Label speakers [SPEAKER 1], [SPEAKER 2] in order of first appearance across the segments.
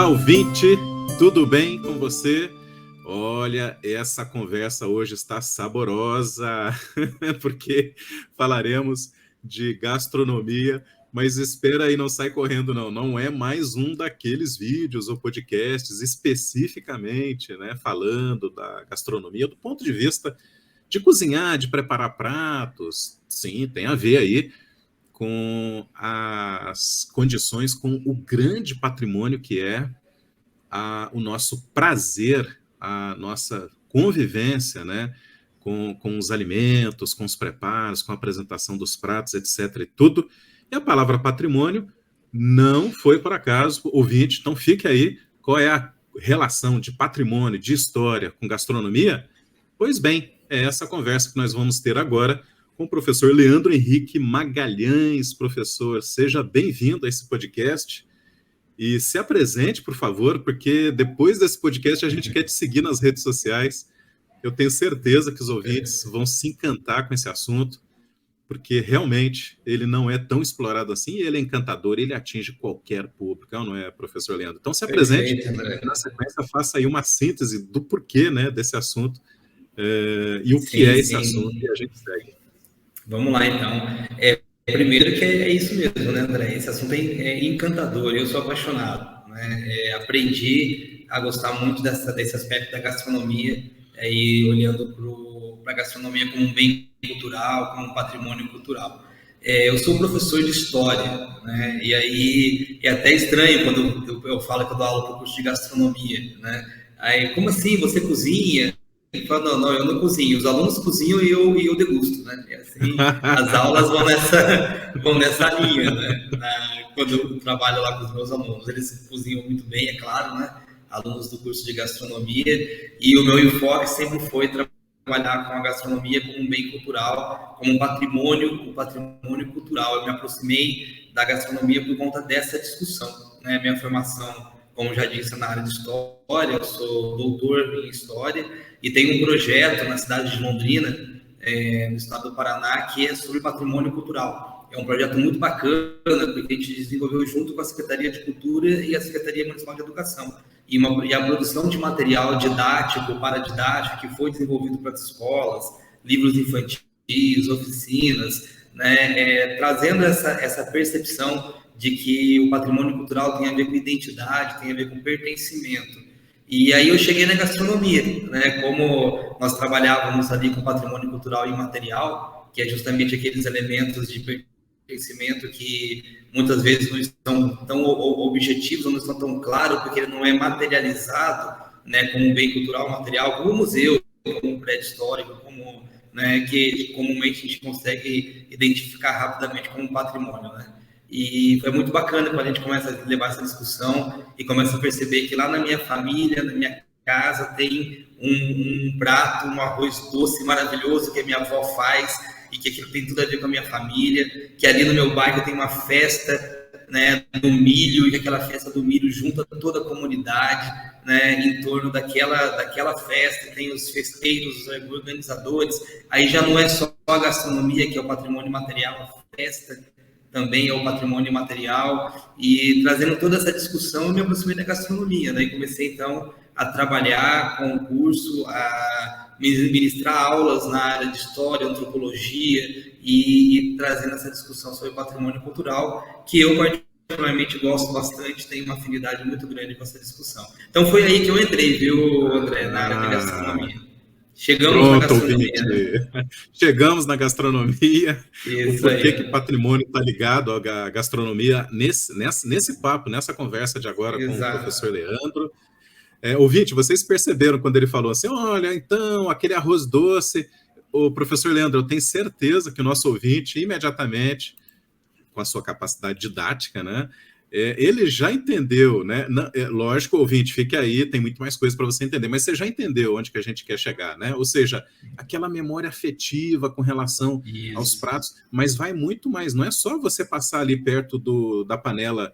[SPEAKER 1] Olá, ouvinte, tudo bem com você? Olha, essa conversa hoje está saborosa, porque falaremos de gastronomia, mas espera aí, não sai correndo não, não é mais um daqueles vídeos ou podcasts especificamente, né, falando da gastronomia do ponto de vista de cozinhar, de preparar pratos. Sim, tem a ver aí com as condições, com o grande patrimônio que é o nosso prazer, a nossa convivência, né, com os alimentos, com os preparos, com a apresentação dos pratos, etc. e tudo. E a palavra patrimônio não foi por acaso, ouvinte, então fique aí, qual é a relação de patrimônio, de história com gastronomia? Pois bem, é essa conversa que nós vamos ter agora com o professor Leandro Henrique Magalhães. Professor, seja bem-vindo a esse podcast. E se apresente, por favor, porque depois desse podcast a gente quer te seguir nas redes sociais. Eu tenho certeza que os ouvintes vão se encantar com esse assunto, porque realmente ele não é tão explorado assim, e ele é encantador, ele atinge qualquer público, não é, professor Leandro? Então se apresente e na sequência faça aí uma síntese do porquê, né, desse assunto, e o que é esse assunto, e a gente segue.
[SPEAKER 2] Vamos lá, então. Primeiro que é isso mesmo, né, André? Esse assunto é encantador, eu sou apaixonado, né? Aprendi a gostar muito desse aspecto da gastronomia, e olhando para a gastronomia como um bem cultural, como um patrimônio cultural. Eu sou professor de história, né? E aí é até estranho quando eu falo que eu dou aula para o curso de gastronomia, né? Aí, como assim? Você cozinha? Ele fala, não, eu não cozinho, os alunos cozinham e eu degusto, né? E assim, as aulas vão nessa linha, né? Quando eu trabalho lá com os meus alunos, eles cozinham muito bem, é claro, né? Alunos do curso de gastronomia, e o meu enfoque sempre foi trabalhar com a gastronomia como um bem cultural, como um patrimônio cultural. Eu me aproximei da gastronomia por conta dessa discussão, né? Minha formação, como já disse, na área de história, eu sou doutor em história e tenho um projeto na cidade de Londrina, no estado do Paraná, que é sobre patrimônio cultural. É um projeto muito bacana, porque a gente desenvolveu junto com a Secretaria de Cultura e a Secretaria Municipal de Educação. E a produção de material didático, paradidático, que foi desenvolvido para as escolas, livros infantis, oficinas, né, trazendo essa percepção de que o patrimônio cultural tem a ver com identidade, tem a ver com pertencimento. E aí eu cheguei na gastronomia, né? Como nós trabalhávamos ali com patrimônio cultural imaterial, que é justamente aqueles elementos de pertencimento que muitas vezes não estão tão objetivos, não estão tão claros, porque ele não é materializado, né, como um bem cultural material, como um museu, como um prédio histórico, como, né, que comumente a gente consegue identificar rapidamente como um patrimônio, né? E foi muito bacana quando a gente começa a levar essa discussão e começa a perceber que lá na minha família, na minha casa, tem um prato, um arroz doce maravilhoso que a minha avó faz e que aquilo tem tudo a ver com a minha família, que ali no meu bairro tem uma festa, né, do milho, e que aquela festa do milho junta toda a comunidade, né, em torno daquela festa, tem os festeiros, os organizadores, aí já não é só a gastronomia, que é o patrimônio material, a festa também é o patrimônio material, e trazendo toda essa discussão, eu me aproximei da gastronomia, né, e comecei então a trabalhar com o curso, a ministrar aulas na área de história, antropologia, e trazendo essa discussão sobre patrimônio cultural, que eu particularmente gosto bastante, tenho uma afinidade muito grande com essa discussão. Então foi aí que eu entrei, viu, André, na área de gastronomia. Chegamos na gastronomia,
[SPEAKER 1] né? Chegamos na gastronomia.
[SPEAKER 2] Isso
[SPEAKER 1] o porquê
[SPEAKER 2] aí,
[SPEAKER 1] que patrimônio está ligado à gastronomia nesse papo, nessa conversa de agora com o professor Leandro. Ouvinte, vocês perceberam quando ele falou assim, olha, então, aquele arroz doce, o professor Leandro, eu tenho certeza que o nosso ouvinte, imediatamente, com a sua capacidade didática, né, ele já entendeu, né? Lógico, ouvinte, fique aí, tem muito mais coisa para você entender, mas você já entendeu onde que a gente quer chegar, né? Ou seja, aquela memória afetiva com relação aos pratos, mas vai muito mais, não é só você passar ali perto da panela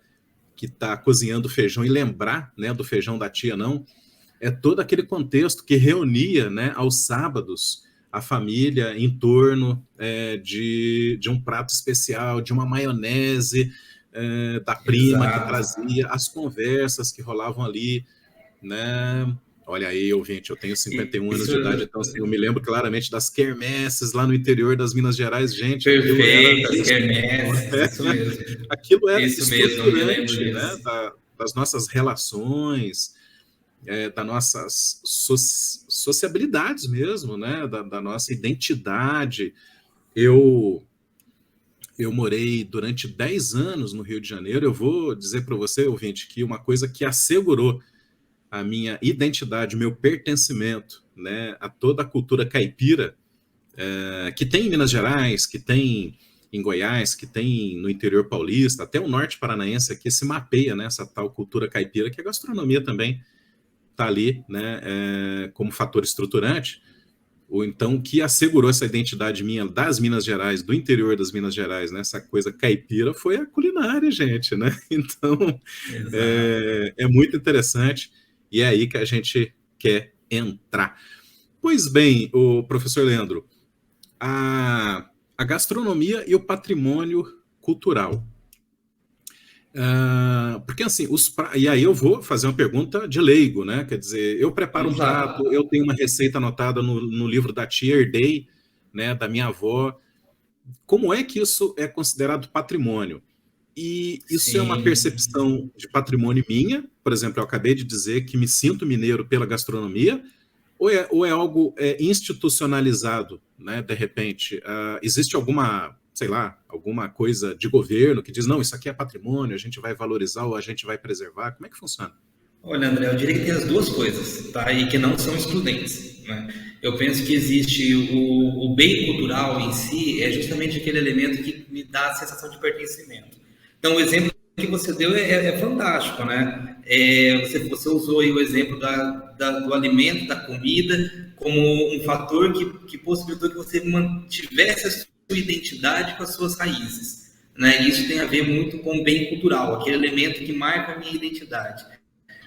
[SPEAKER 1] que está cozinhando feijão e lembrar, né, do feijão da tia, não. É todo aquele contexto que reunia, né, aos sábados a família em torno de um prato especial, de uma maionese, da prima que trazia, as conversas que rolavam ali, né? Olha aí, ouvinte, eu tenho 51 anos de idade, então assim, eu me lembro claramente das quermesses lá no interior das Minas Gerais, gente.
[SPEAKER 2] Perfeito, as quermesses, isso mesmo.
[SPEAKER 1] Aquilo era
[SPEAKER 2] Isso mesmo, eu me lembro
[SPEAKER 1] estruturante, né?
[SPEAKER 2] disso.
[SPEAKER 1] Das nossas relações, das nossas sociabilidades mesmo, né? Da nossa identidade. Eu morei durante 10 anos no Rio de Janeiro. Eu vou dizer para você, ouvinte, que uma coisa que assegurou a minha identidade, meu pertencimento, né, a toda a cultura caipira, que tem em Minas Gerais, que tem em Goiás, que tem no interior paulista, até o norte paranaense aqui se mapeia, né, essa tal cultura caipira, que a gastronomia também está ali, né, como fator estruturante. Ou então, que assegurou essa identidade minha das Minas Gerais, do interior das Minas Gerais, né, essa coisa caipira, foi a culinária, gente, né? Então, é muito interessante, e é aí que a gente quer entrar. Pois bem, o professor Leandro, a gastronomia e o patrimônio cultural. Porque assim, e aí eu vou fazer uma pergunta de leigo, né? Quer dizer, eu preparo um prato, eu tenho uma receita anotada no livro da tia, herdei, né, da minha avó. Como é que isso é considerado patrimônio? E isso é uma percepção de patrimônio minha? Por exemplo, eu acabei de dizer que me sinto mineiro pela gastronomia, ou é algo institucionalizado, né? De repente, existe alguma, sei lá, alguma coisa de governo que diz, não, isso aqui é patrimônio, a gente vai valorizar ou a gente vai preservar? Como é que funciona?
[SPEAKER 2] Olha, André, eu diria que tem as duas coisas, tá? E que não são excludentes, né? Eu penso que existe o bem cultural em si, é justamente aquele elemento que me dá a sensação de pertencimento. Então, o exemplo que você deu é fantástico, né? Você usou aí o exemplo do alimento, da comida, como um fator que possibilitou que você mantivesse a sua identidade com as suas raízes, né? Isso tem a ver muito com o bem cultural, aquele elemento que marca a minha identidade.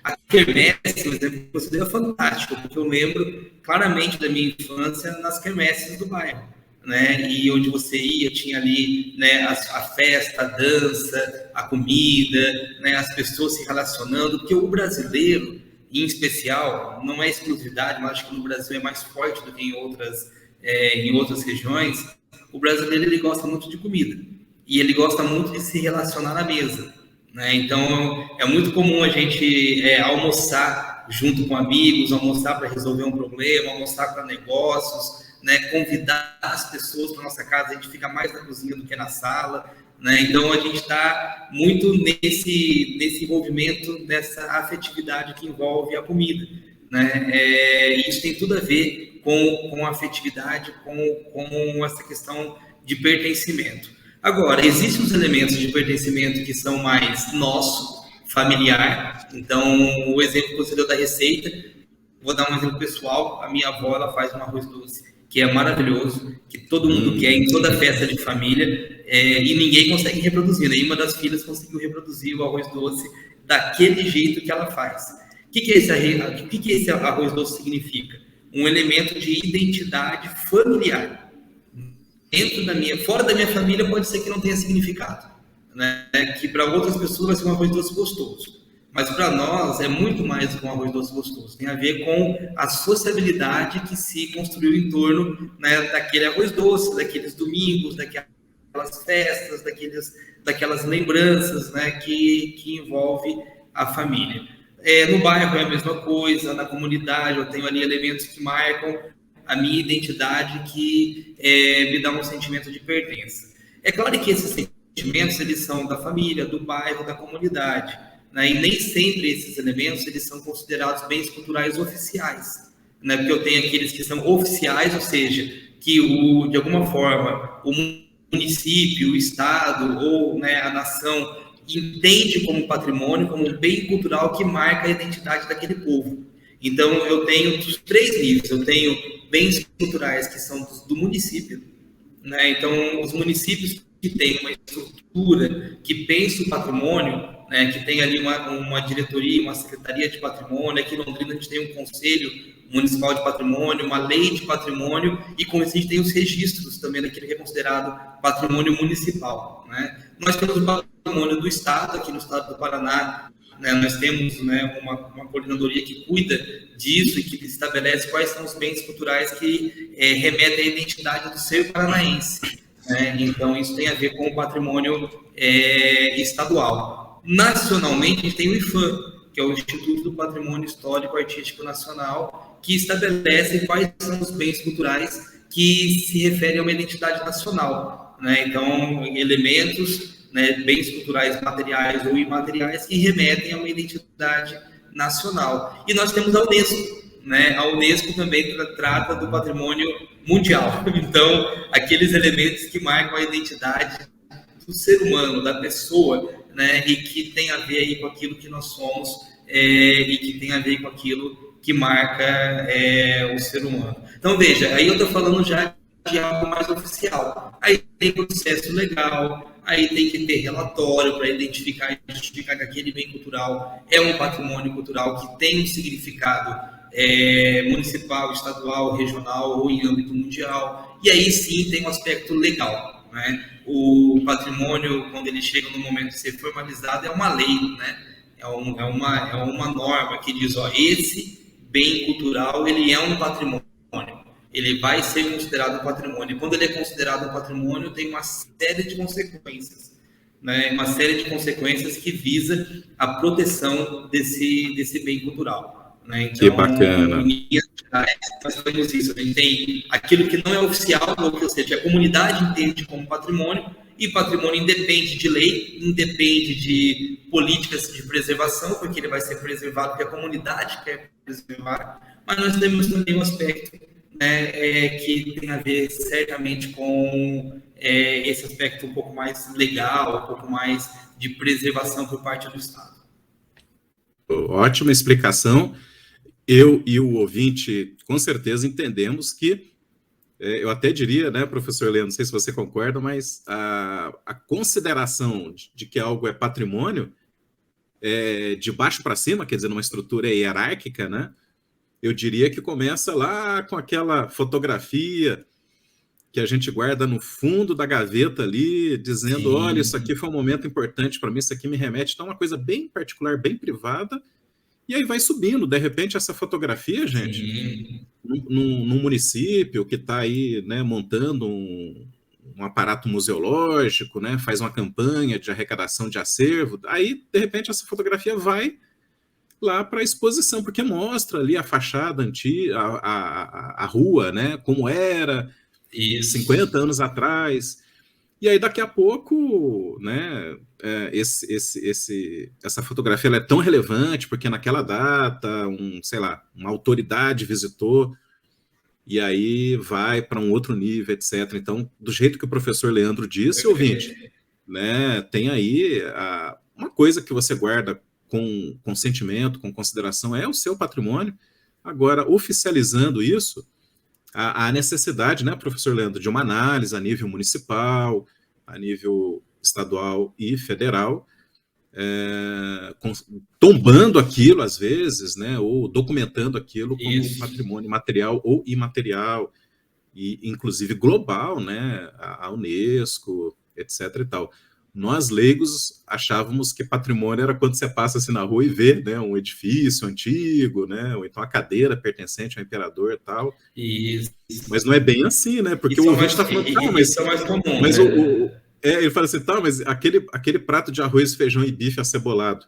[SPEAKER 2] A quermesse, o exemplo que você deu é fantástico, porque eu lembro claramente da minha infância nas quermesses do bairro, né? E onde você ia, tinha ali, né, a festa, a dança, a comida, né, as pessoas se relacionando, porque o brasileiro, em especial, não é exclusividade, mas acho que no Brasil é mais forte do que em outras regiões. O brasileiro, ele gosta muito de comida e ele gosta muito de se relacionar na mesa, né? Então, é muito comum a gente almoçar junto com amigos, almoçar para resolver um problema, almoçar para negócios, né? Convidar as pessoas para nossa casa, a gente fica mais na cozinha do que na sala, né? Então, a gente está muito nesse envolvimento, nessa afetividade que envolve a comida, né? Isso tem tudo a ver com a afetividade, com essa questão de pertencimento. Agora, existem os elementos de pertencimento que são mais nosso, familiar. Então, o exemplo que você deu da receita, vou dar um exemplo pessoal. A minha avó, ela faz um arroz doce, que é maravilhoso, que todo mundo quer em toda festa de família, e ninguém consegue reproduzir. Nenhuma das filhas conseguiu reproduzir o arroz doce daquele jeito que ela faz. O que esse arroz doce significa? Um elemento de identidade familiar. Fora da minha família pode ser que não tenha significado, né? Que para outras pessoas vai ser um arroz doce gostoso, mas para nós é muito mais do que um arroz doce gostoso. Tem a ver com a sociabilidade que se construiu em torno, né, daquele arroz doce, daqueles domingos, daquelas festas, daquelas lembranças, né, que envolve a família. No bairro é a mesma coisa, na comunidade eu tenho ali elementos que marcam a minha identidade, que me dá um sentimento de pertença. É claro que esses sentimentos, eles são da família, do bairro, da comunidade, né? E nem sempre esses elementos, eles são considerados bens culturais oficiais, né? Porque eu tenho aqueles que são oficiais, ou seja, que de alguma forma o município, o estado ou, né, a nação entende como patrimônio, como um bem cultural que marca a identidade daquele povo. Então, eu tenho os três níveis. Eu tenho bens culturais que são do município, né? Então, os municípios que têm uma estrutura que pensa o patrimônio, né, que tem ali uma diretoria, uma secretaria de patrimônio. Aqui em Londrina a gente tem um conselho municipal de patrimônio, uma lei de patrimônio, e com isso a gente tem os registros também daquele que é considerado patrimônio municipal, né? Nós temos o patrimônio do Estado, aqui no Estado do Paraná, né, nós temos, né, uma coordenadoria que cuida disso e que estabelece quais são os bens culturais que remetem à identidade do ser paranaense. Né? Então, isso tem a ver com o patrimônio estadual. Nacionalmente, a gente tem o IPHAN, que é o Instituto do Patrimônio Histórico Artístico Nacional, que estabelece quais são os bens culturais que se referem a uma identidade nacional. Né? Então, elementos, né, bens culturais materiais ou imateriais que remetem a uma identidade nacional. E nós temos a Unesco. Né? A Unesco também trata do patrimônio mundial. Então, aqueles elementos que marcam a identidade do ser humano, da pessoa, né? E que tem a ver aí com aquilo que nós somos e que tem a ver com aquilo que marca o ser humano. Então, veja, aí eu estou falando já de algo mais oficial. Aí tem processo legal, aí tem que ter relatório para identificar e justificar que aquele bem cultural é um patrimônio cultural que tem um significado municipal, estadual, regional ou em âmbito mundial. E aí sim tem um aspecto legal. Né? O patrimônio, quando ele chega no momento de ser formalizado, é uma lei, né? É uma norma que diz, ó, esse bem cultural ele é um patrimônio. Ele vai ser considerado um patrimônio. E quando ele é considerado um patrimônio, tem uma série de consequências. Né? Uma série de consequências que visa a proteção desse bem cultural. Né? Então,
[SPEAKER 1] que bacana.
[SPEAKER 2] Nós temos isso. A gente tem aquilo que não é oficial, ou seja, a comunidade entende como patrimônio, e patrimônio independe de lei, independe de políticas de preservação, porque ele vai ser preservado porque a comunidade quer preservar. Mas nós temos também um aspecto, né, que tem a ver certamente com esse aspecto um pouco mais legal, um pouco mais de preservação por parte do Estado.
[SPEAKER 1] Ótima explicação. Eu e o ouvinte, com certeza, entendemos que, eu até diria, né, professor Leandro, não sei se você concorda, mas a consideração de que algo é patrimônio, de baixo para cima, quer dizer, numa estrutura hierárquica, né, eu diria que começa lá com aquela fotografia que a gente guarda no fundo da gaveta ali, dizendo, sim, olha, isso aqui foi um momento importante para mim, isso aqui me remete a uma coisa bem particular, bem privada, e aí vai subindo. De repente, essa fotografia, gente, num município que está aí, né, montando um aparato museológico, né, faz uma campanha de arrecadação de acervo, aí, de repente, essa fotografia vai lá para a exposição, porque mostra ali a fachada antiga, a rua, né, como era, isso, 50 anos atrás. E aí, daqui a pouco, né, essa fotografia ela é tão relevante, porque naquela data, uma autoridade visitou, e aí vai para um outro nível, etc. Então, do jeito que o professor Leandro disse, ouvinte, né, tem aí uma coisa que você guarda com sentimento, com consideração, é o seu patrimônio. Agora, oficializando isso, a necessidade, né, professor Leandro, de uma análise a nível municipal, a nível estadual e federal, tombando aquilo, às vezes, né, ou documentando aquilo como um patrimônio material ou imaterial, e inclusive global, né, a Unesco, etc. e tal. Nós, leigos, achávamos que patrimônio era quando você passa assim na rua e vê, né, um edifício antigo, né, ou então a cadeira pertencente ao imperador e tal. Isso. Mas não é bem assim, né? Porque o ouvinte está falando,
[SPEAKER 2] isso é mais comum.
[SPEAKER 1] Mas ele fala assim, tá, mas aquele prato de arroz, feijão e bife acebolado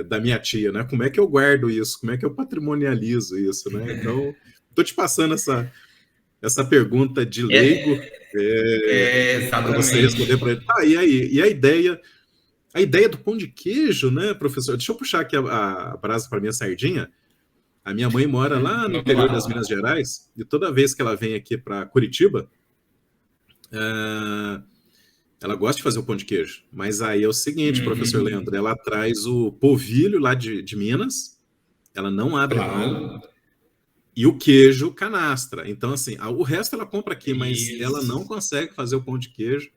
[SPEAKER 1] da minha tia, né? Como é que eu guardo isso? Como é que eu patrimonializo isso, né? Então, estou te passando essa pergunta de leigo para você responder para ele. E aí? E a ideia do pão de queijo, né, professor? Deixa eu puxar aqui a brasa para minha sardinha. A minha mãe mora lá no interior das Minas Gerais, e toda vez que ela vem aqui para Curitiba, ela gosta de fazer o pão de queijo. Mas aí é o seguinte, professor Leandro, ela traz o polvilho lá de Minas, ela não abre mão, e o queijo canastra. Então, assim, o resto ela compra aqui, mas ela não consegue fazer o pão de queijo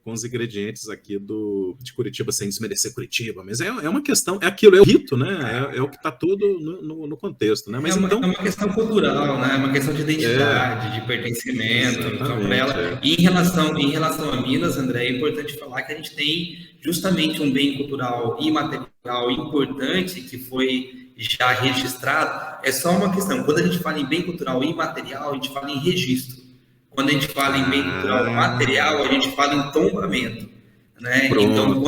[SPEAKER 1] com os ingredientes aqui de Curitiba, sem desmerecer Curitiba, mas é uma questão, é aquilo, é o rito, né? É o que está tudo no contexto, né? Mas
[SPEAKER 2] É
[SPEAKER 1] então,
[SPEAKER 2] uma questão cultural, né? É uma questão de identidade, de pertencimento. Então, para
[SPEAKER 1] exatamente.
[SPEAKER 2] ela. E em relação a Minas, André, é importante falar que a gente tem justamente um bem cultural imaterial importante que foi já registrado. É só uma questão. Quando a gente fala em bem cultural imaterial, a gente fala em registro. Quando a gente fala em bem cultural material, a gente fala em tombamento, né? Então,
[SPEAKER 1] Pronto.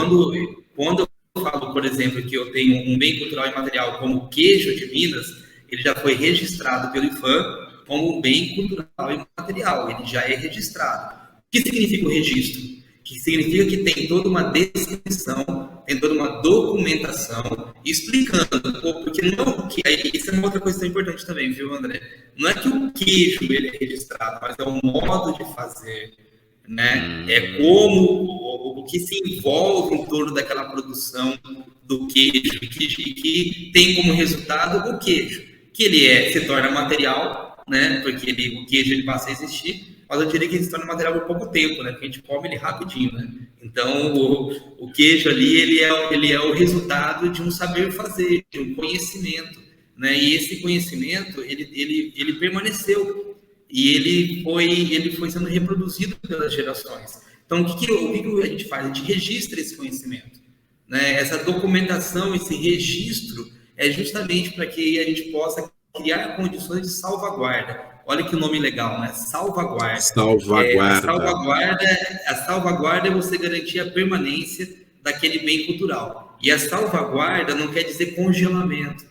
[SPEAKER 2] quando eu falo, por exemplo, que eu tenho um bem cultural imaterial como o queijo de Minas, ele já foi registrado pelo IPHAN como um bem cultural imaterial, ele já é registrado. O que significa o registro? Que significa que tem toda uma descrição, tem toda uma documentação explicando, porque não que isso é uma outra coisa tão importante também, viu, André? Não é que o queijo ele é registrado, mas é o modo de fazer, né? É como o que se envolve em torno daquela produção do queijo, que tem como resultado o queijo, que ele se torna material, né? Porque o queijo ele passa a existir, mas eu diria que ele se torna material por pouco tempo, né? Porque a gente come ele rapidinho, né? Então o queijo ali ele é o resultado de um saber fazer, de um conhecimento, né? E esse conhecimento ele permaneceu e ele foi sendo reproduzido pelas gerações. Então, o que a gente faz? A gente registra esse conhecimento, né? Essa documentação, esse registro, é justamente para que a gente possa criar condições de salvaguarda. Olha que nome legal, né? Salvaguarda.
[SPEAKER 1] Salvaguarda.
[SPEAKER 2] A salvaguarda é você garantir a permanência daquele bem cultural. E a salvaguarda não quer dizer congelamento,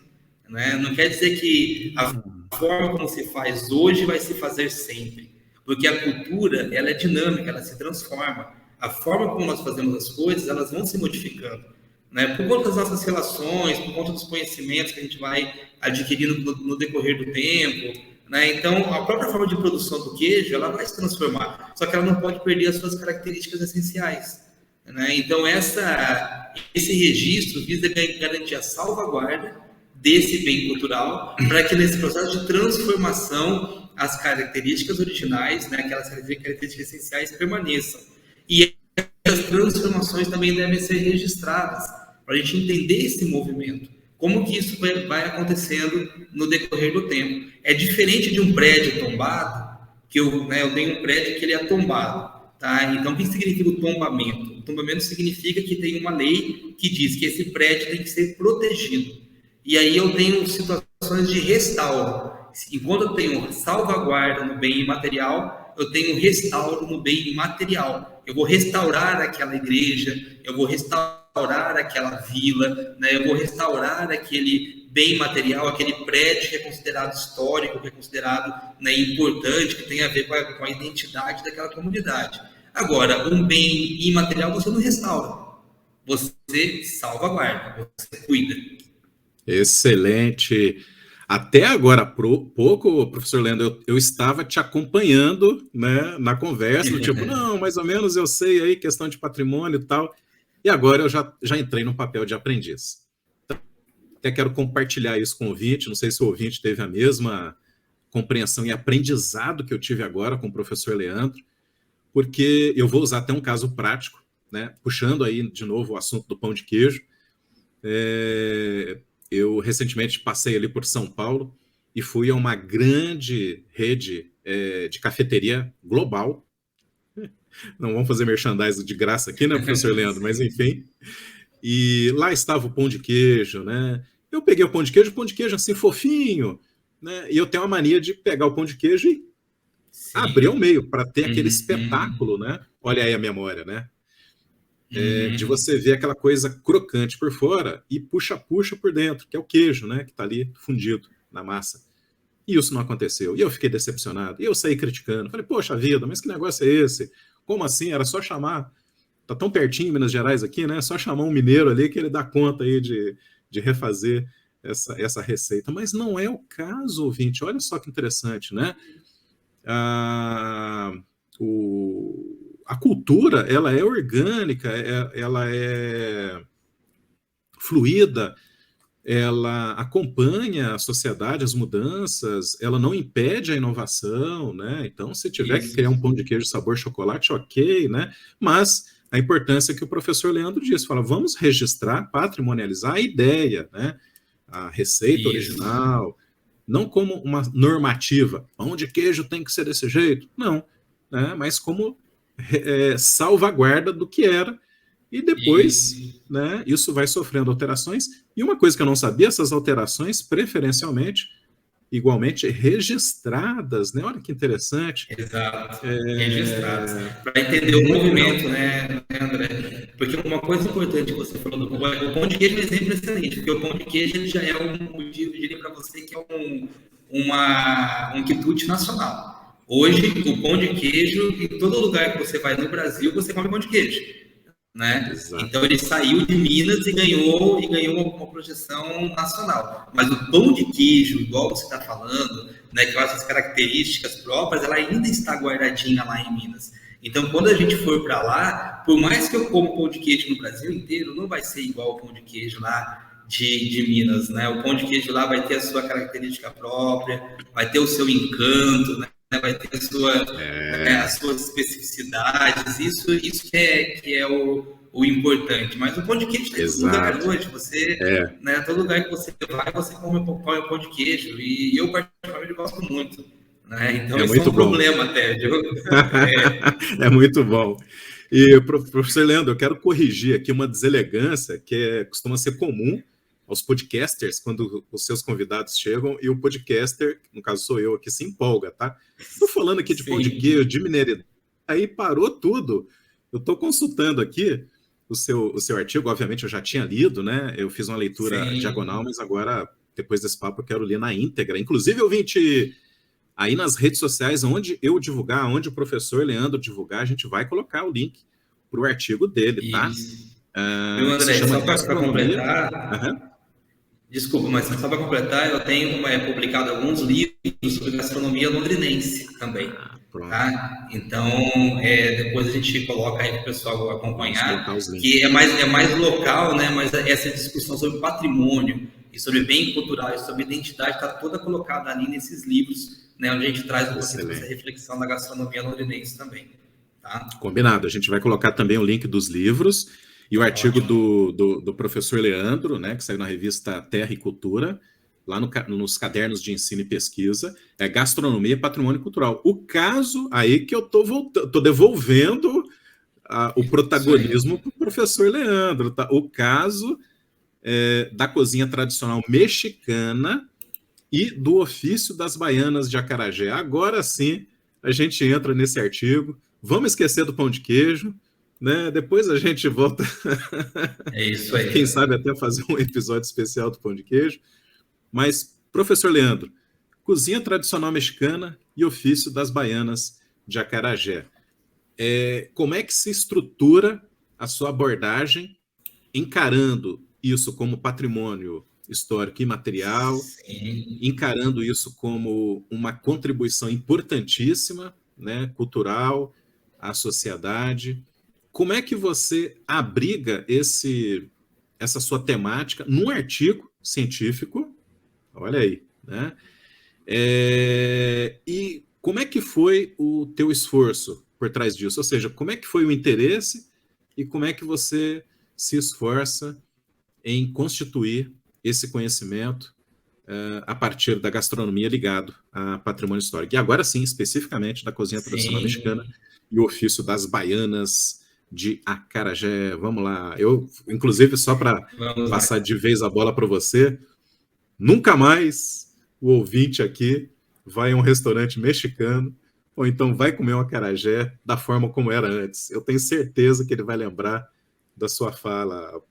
[SPEAKER 2] né? Não quer dizer que a forma como se faz hoje vai se fazer sempre, porque a cultura ela é dinâmica, ela se transforma. A forma como nós fazemos as coisas, elas vão se modificando, né? Por conta das nossas relações, por conta dos conhecimentos que a gente vai adquirindo no decorrer do tempo, né? Então, a própria forma de produção do queijo, ela vai se transformar, só que ela não pode perder as suas características essenciais, né? Então, esse registro visa garantir a salvaguarda desse bem cultural, para que nesse processo de transformação as características originais, né, aquelas características essenciais permaneçam. E as transformações também devem ser registradas, para a gente entender esse movimento, como que isso vai acontecendo no decorrer do tempo. É diferente de um prédio tombado, que eu tenho um prédio que ele é tombado. Tá? Então, o que significa o tombamento? O tombamento significa que tem uma lei que diz que esse prédio tem que ser protegido. E aí eu tenho situações de restauro. Enquanto eu tenho salvaguarda no bem imaterial, eu tenho restauro no bem imaterial. Eu vou restaurar aquela igreja, eu vou restaurar aquela vila, né? Eu vou restaurar aquele bem material, aquele prédio que é considerado histórico, que é considerado, né, importante, que tem a ver com a identidade daquela comunidade. Agora, um bem imaterial você não restaura, você salvaguarda, você cuida.
[SPEAKER 1] Excelente. Até agora, pouco, professor Leandro, eu estava te acompanhando, né, na conversa, do tipo, não, mais ou menos eu sei aí, questão de patrimônio e tal, e agora eu já entrei no papel de aprendiz. Então, até quero compartilhar isso com o ouvinte, não sei se o ouvinte teve a mesma compreensão e aprendizado que eu tive agora com o professor Leandro, porque eu vou usar até um caso prático, né, puxando aí de novo o assunto do pão de queijo. Eu recentemente passei ali por São Paulo e fui a uma grande rede de cafeteria global. Não vamos fazer merchandising de graça aqui, né, professor Leandro? Mas enfim. E lá estava o pão de queijo, né? Eu peguei o pão de queijo assim fofinho, né? E eu tenho a mania de pegar o pão de queijo e abrir ao meio para ter aquele espetáculo, né? Olha aí a memória, né? De você ver aquela coisa crocante por fora e puxa-puxa por dentro, que é o queijo, né, que está ali fundido na massa. E isso não aconteceu. E eu fiquei decepcionado. E eu saí criticando. Falei, poxa vida, mas que negócio é esse? Como assim? Era só chamar... Tá tão pertinho em Minas Gerais aqui, né? Só chamar um mineiro ali que ele dá conta aí de refazer essa receita. Mas não é o caso, ouvinte. Olha só que interessante, né? A cultura, ela é orgânica, ela é fluida, ela acompanha a sociedade, as mudanças, ela não impede a inovação, né? Então, se tiver que criar um pão de queijo sabor chocolate, ok, né? Mas a importância que o professor Leandro disse, fala, vamos registrar, patrimonializar a ideia, né? A receita original, não como uma normativa, pão de queijo tem que ser desse jeito, não, né? Mas como salvaguarda do que era, e depois, né, isso vai sofrendo alterações, e uma coisa que eu não sabia, essas alterações, preferencialmente, igualmente registradas, né? Olha que interessante.
[SPEAKER 2] Exato, registradas. Para entender o movimento, né, André? Porque uma coisa importante que você falou do o pão de queijo é um exemplo excelente, porque o pão de queijo ele já é eu diria para você que é um quitute nacional. Hoje, o pão de queijo, em todo lugar que você vai no Brasil, você come pão de queijo. Né? Então ele saiu de Minas e ganhou uma projeção nacional. Mas o pão de queijo, igual você está falando, né, com essas características próprias, ela ainda está guardadinha lá em Minas. Então, quando a gente for para lá, por mais que eu coma pão de queijo no Brasil inteiro, não vai ser igual o pão de queijo lá de Minas, né? O pão de queijo lá vai ter a sua característica própria, vai ter o seu encanto, né? Vai ter as suas especificidades, isso que é o importante. Mas o pão de queijo tem todo lugar hoje, né, todo lugar que você vai, você come pão de queijo, e eu particularmente gosto muito. Né? Então isso é um problema até.
[SPEAKER 1] É muito bom. E, professor Leandro, eu quero corrigir aqui uma deselegância que costuma ser comum aos podcasters, quando os seus convidados chegam, e o podcaster, no caso sou eu aqui, se empolga, tá? Estou falando aqui de pão de queijo, de mineridade, aí parou tudo. Eu estou consultando aqui o seu artigo, obviamente eu já tinha lido, né? Eu fiz uma leitura diagonal, mas agora, depois desse papo, eu quero ler na íntegra. Inclusive, ouvinte, aí nas redes sociais, onde eu divulgar, onde o professor Leandro divulgar, a gente vai colocar o link para o artigo dele, tá?
[SPEAKER 2] Meu André, só para completar... Desculpa, mas só para completar, eu tenho publicado alguns livros sobre gastronomia londrinense também. Tá? Então, depois a gente coloca aí para o pessoal acompanhar, que é mais local, né? Mas essa discussão sobre patrimônio e sobre bem cultural e sobre identidade está toda colocada ali nesses livros, né? Onde a gente traz essa reflexão da gastronomia londrinense também. Tá?
[SPEAKER 1] Combinado, a gente vai colocar também o link dos livros. E o artigo do professor Leandro, né, que saiu na revista Terra e Cultura, lá nos cadernos de ensino e pesquisa, é Gastronomia e Patrimônio Cultural. O caso aí que eu estou devolvendo o protagonismo para o professor Leandro. Tá? O caso da cozinha tradicional mexicana e do ofício das baianas de acarajé. Agora sim, a gente entra nesse artigo. Vamos esquecer do pão de queijo. Né? Depois a gente volta.
[SPEAKER 2] É isso aí.
[SPEAKER 1] Quem sabe até fazer um episódio especial do pão de queijo. Mas, professor Leandro, cozinha tradicional mexicana e ofício das baianas de acarajé. Como é que se estrutura a sua abordagem encarando isso como patrimônio histórico e material, encarando isso como uma contribuição importantíssima, né, cultural, à sociedade? Como é que você abriga essa sua temática num artigo científico? Olha aí, né? E como é que foi o teu esforço por trás disso? Ou seja, como é que foi o interesse e como é que você se esforça em constituir esse conhecimento a partir da gastronomia ligado a patrimônio histórico? E agora sim, especificamente da cozinha tradicional mexicana e o ofício das baianas de acarajé. Vamos lá. Eu, inclusive, só para passar de vez a bola para você, nunca mais o ouvinte aqui vai a um restaurante mexicano ou então vai comer um acarajé da forma como era antes. Eu tenho certeza que ele vai lembrar da sua fala,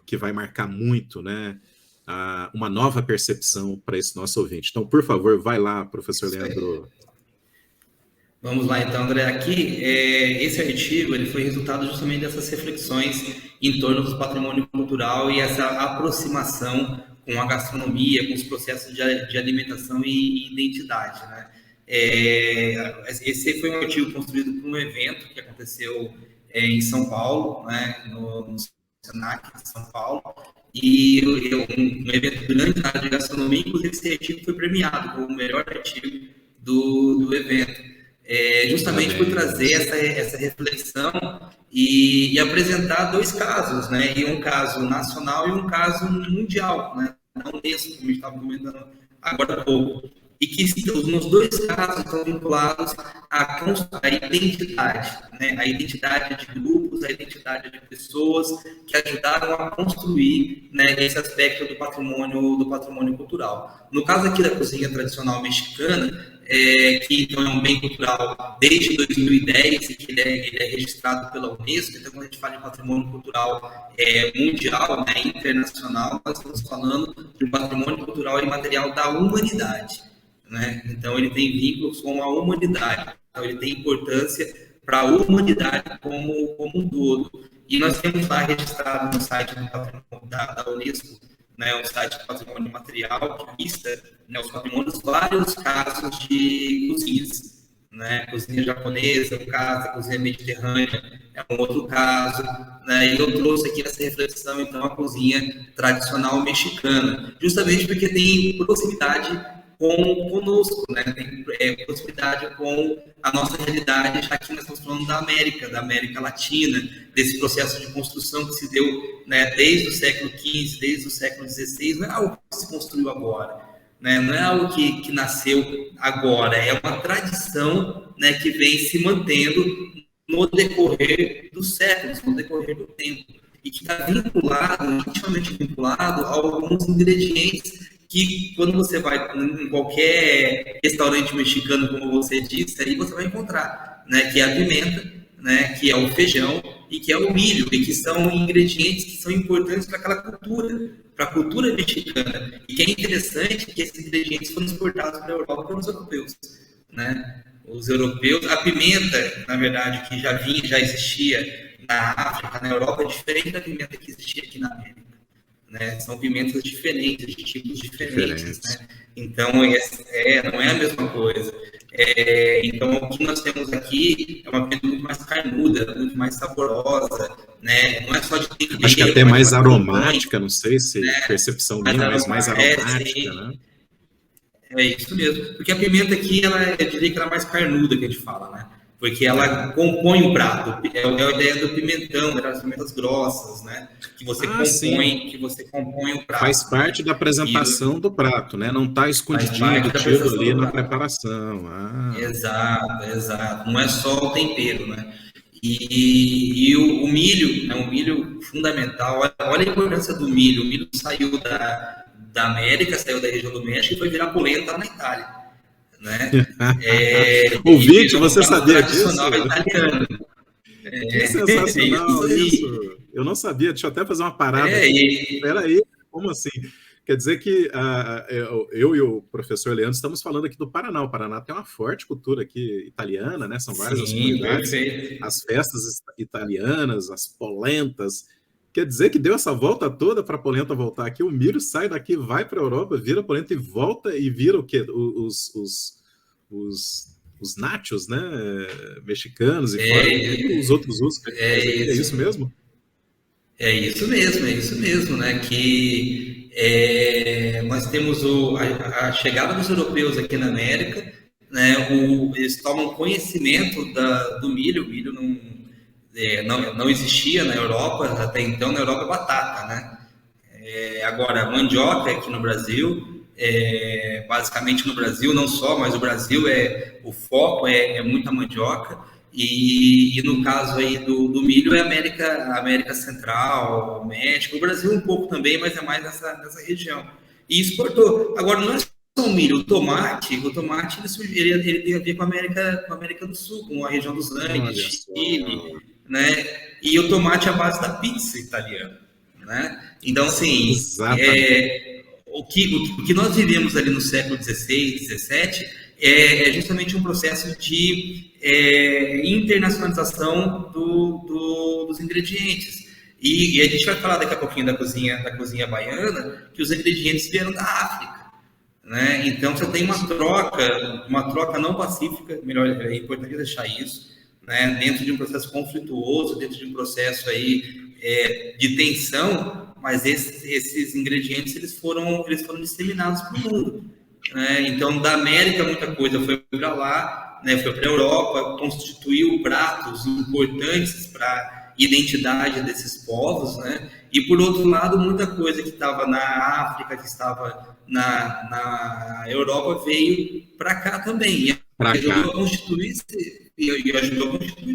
[SPEAKER 1] que vai marcar muito, né, uma nova percepção para esse nosso ouvinte. Então, por favor, vai lá, professor Leandro.
[SPEAKER 2] Vamos lá, então, André. Aqui, esse artigo ele foi resultado justamente dessas reflexões em torno do patrimônio cultural e essa aproximação com a gastronomia, com os processos de alimentação e identidade, né? Esse foi um artigo construído por um evento que aconteceu em São Paulo, né, no Senac de São Paulo, e um evento grande na área de gastronomia. Inclusive, esse artigo foi premiado como o melhor artigo do evento. Justamente por trazer essa reflexão e apresentar dois casos, né? E um caso nacional e um caso mundial, né? Da Unesco, como a gente estava comentando agora há pouco. E que nos dois casos estão vinculados à identidade, né? A identidade de grupos, a identidade de pessoas que ajudaram a construir, né, esse aspecto do patrimônio cultural. No caso aqui da cozinha tradicional mexicana, que então é um bem cultural desde 2010 e que ele é registrado pela Unesco. Então, quando a gente fala de patrimônio cultural mundial, né, internacional, nós estamos falando de um patrimônio cultural imaterial da humanidade, né? Então, ele tem vínculos com a humanidade, então ele tem importância para a humanidade como um todo. E nós temos lá registrado no site da Unesco, né, um site de patrimônio material que lista, né, os patrimônios, vários casos de cozinhas, né? Cozinha japonesa, um caso, a cozinha mediterrânea é um outro caso, né? E eu trouxe aqui essa reflexão, então, a cozinha tradicional mexicana, justamente porque tem proximidade conosco, né? Tem proximidade com a nossa realidade, já que nós estamos falando da América Latina, desse processo de construção que se deu, né, desde o século XV, desde o século XVI. Não é algo que se construiu agora, né? Não é algo que nasceu agora, é uma tradição, né, que vem se mantendo no decorrer dos séculos, no decorrer do tempo, e que está intimamente vinculado a alguns ingredientes que, quando você vai em qualquer restaurante mexicano, como você disse, aí você vai encontrar, né, que é a pimenta, né, que é o feijão e que é o milho, e que são ingredientes que são importantes para aquela cultura, para a cultura mexicana. E que é interessante que esses ingredientes foram exportados para a Europa pelos europeus, né? Os europeus, a pimenta, na verdade, que já existia na África, na Europa, é diferente da pimenta que existia aqui na América. Né? São pimentas diferentes, de tipos diferentes. Né? Então, não é a mesma coisa. Então, o que nós temos aqui é uma pimenta muito mais carnuda, muito mais saborosa, né? Não é só de tempero.
[SPEAKER 1] Acho que até mais aromática, não sei se percepção minha, mas mais aromática, né?
[SPEAKER 2] É isso mesmo. Porque a pimenta aqui, eu diria que ela é mais carnuda, que a gente fala, né? Porque ela compõe o prato. É a ideia do pimentão, das pimentas grossas, né? Que você compõe o prato.
[SPEAKER 1] Faz parte da apresentação do prato, né? Não está escondidinho do tiro ali na preparação.
[SPEAKER 2] Exato. Não é só o tempero, né? E o milho, né? Um milho fundamental. Olha a importância do milho. O milho saiu da América, saiu da região do México e foi virar polenta na Itália. Né?
[SPEAKER 1] Ouvinte, você sabia disso?
[SPEAKER 2] Italiano.
[SPEAKER 1] Que sensacional isso. Eu não sabia. Deixa eu até fazer uma parada. Peraí, como assim? Quer dizer que eu e o professor Leandro estamos falando aqui do Paraná. O Paraná tem uma forte cultura aqui italiana, né? São várias as comunidades, perfeito. As festas italianas, as polentas. Quer dizer que deu essa volta toda para a polenta voltar aqui. O milho sai daqui, vai para a Europa, vira a polenta e volta e vira o quê? Os nachos, né? Mexicanos e fora, e os outros usos. É isso mesmo?
[SPEAKER 2] É isso mesmo, né? Que nós temos a chegada dos europeus aqui na América, né? Eles tomam conhecimento do milho. O milho não existia na Europa, até então na Europa é batata, né? Agora, mandioca aqui no Brasil, basicamente no Brasil, não só, mas o Brasil o foco é muita mandioca, e no caso aí do milho é América Central, México, o Brasil um pouco também, mas é mais nessa região. E exportou. Agora, não é só o milho, o tomate ele tem a ver com a América do Sul, com a região dos Andes, Chile, né? E o tomate é a base da pizza italiana, né? Então, assim, o que nós vivemos ali no século XVI, XVII é justamente um processo de internacionalização dos ingredientes. E a gente vai falar daqui a pouquinho da cozinha baiana, que os ingredientes vieram da África. Né? Então, você tem uma troca não pacífica, melhor, é importante deixar isso, né? Dentro de um processo conflituoso, dentro de um processo aí, de tensão, mas esses ingredientes eles foram disseminados para o mundo. Né? Então, da América, muita coisa foi para lá, né? Foi para a Europa, constituiu pratos importantes para identidade desses povos, né? E por outro lado, muita coisa que estava na África, que estava na Europa, veio para cá também. E ajudou a constituir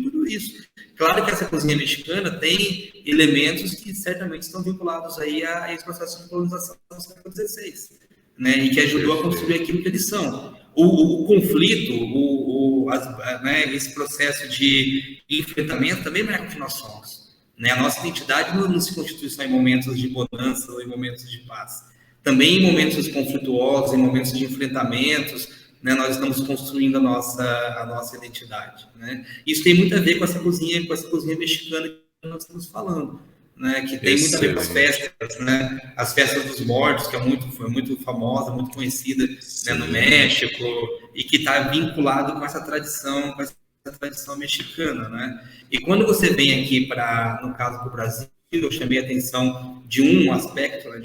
[SPEAKER 2] tudo isso. Claro que essa cozinha mexicana tem elementos que certamente estão vinculados aí a esse processo de colonização do século XVI, né? E que ajudou a construir aquilo que eles são. O conflito, né, esse processo de enfrentamento também marca o que nós somos, né? A nossa identidade não se constitui só em momentos de bonança ou em momentos de paz. Também em momentos conflituosos, em momentos de enfrentamentos, né, nós estamos construindo a nossa identidade, né? Isso tem muito a ver com essa cozinha mexicana que nós estamos falando, né? Que tem muito a ver com as festas, né? As festas dos mortos, que foi muito famosa, muito conhecida, né, no México, e que está vinculado com essa tradição mexicana, né? E quando você vem aqui no caso do Brasil, eu chamei a atenção de um aspecto, né,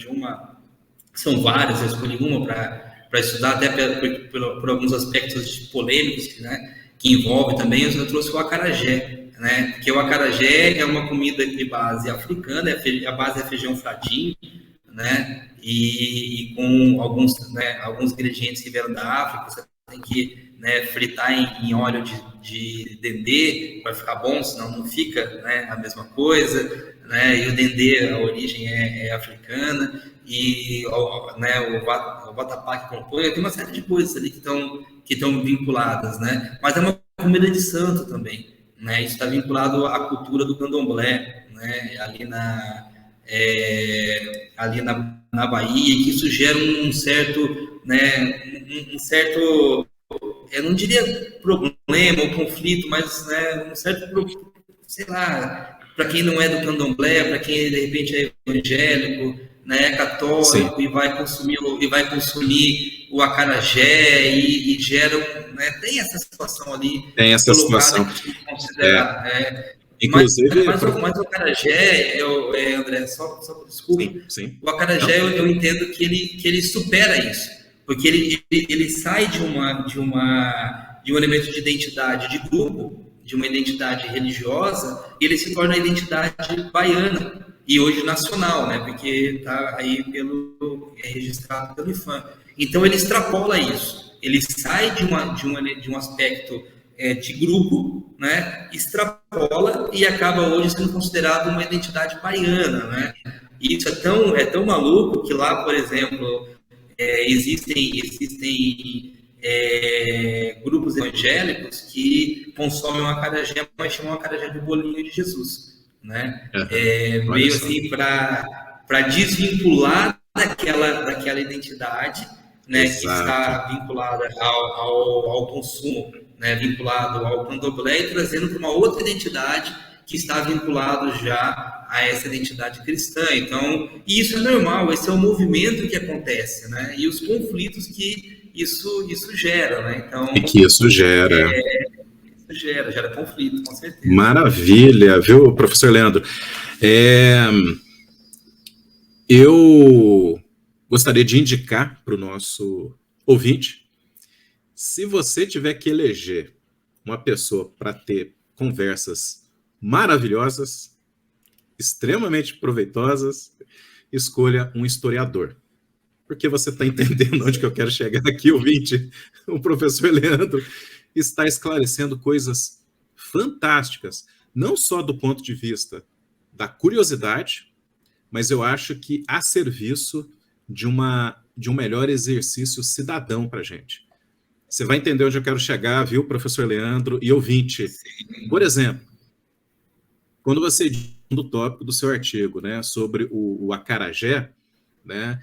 [SPEAKER 2] são várias, eu escolhi uma para estudar, até por alguns aspectos polêmicos, né, que envolve também. Eu trouxe o acarajé, né, porque o acarajé é uma comida de base africana, a base é feijão fradinho, né, e com alguns ingredientes que vieram da África. Você tem que, né, fritar em óleo de dendê para ficar bom, senão não fica, né, a mesma coisa, né, e o dendê, a origem é africana, e, né, o vatapá que compõe, tem uma série de coisas ali que estão vinculadas, né, mas é uma comida de santo também, né, isso está vinculado à cultura do candomblé, né, ali na Bahia, que isso gera um certo, né, eu não diria problema ou conflito, mas, né, um certo, sei lá, para quem não é do candomblé, para quem de repente é evangélico, né, católico, e vai consumir o acarajé e gera, né, tem essa situação ali.
[SPEAKER 1] Tem essa situação. Inclusive,
[SPEAKER 2] mas o acarajé, André, só desculpa.
[SPEAKER 1] Sim.
[SPEAKER 2] O acarajé, eu entendo que ele supera isso, porque ele sai de um elemento de identidade de grupo, de uma identidade religiosa, e ele se torna a identidade baiana e hoje nacional, né? Porque está aí registrado pelo IFAM. Então ele extrapola isso, ele sai de um aspecto de grupo, né? Extrapola e acaba hoje sendo considerado uma identidade baiana, né? E isso é tão maluco que lá, por exemplo, existem grupos evangélicos que consomem um acarajé, mas chamam um acarajé de bolinho de Jesus, né? Meio assim para desvincular daquela identidade, né? Que está vinculada ao consumo, né? Vinculado ao candomblé, e trazendo para uma outra identidade que está vinculado já a essa identidade cristã. Então, isso é normal, esse é o movimento que acontece, né? E os conflitos que isso gera, né? Então,
[SPEAKER 1] e que isso gera.
[SPEAKER 2] Gera conflito, com certeza.
[SPEAKER 1] Maravilha, viu, professor Leandro? Eu gostaria de indicar para o nosso ouvinte, se você tiver que eleger uma pessoa para ter conversas maravilhosas, extremamente proveitosas, escolha um historiador. Porque você está entendendo onde que eu quero chegar aqui, ouvinte? O professor Leandro está esclarecendo coisas fantásticas, não só do ponto de vista da curiosidade, mas eu acho que a serviço de um melhor exercício cidadão para a gente. Você vai entender onde eu quero chegar, viu, professor Leandro e ouvinte? Por exemplo, quando você diz do tópico do seu artigo, né, sobre o acarajé, né,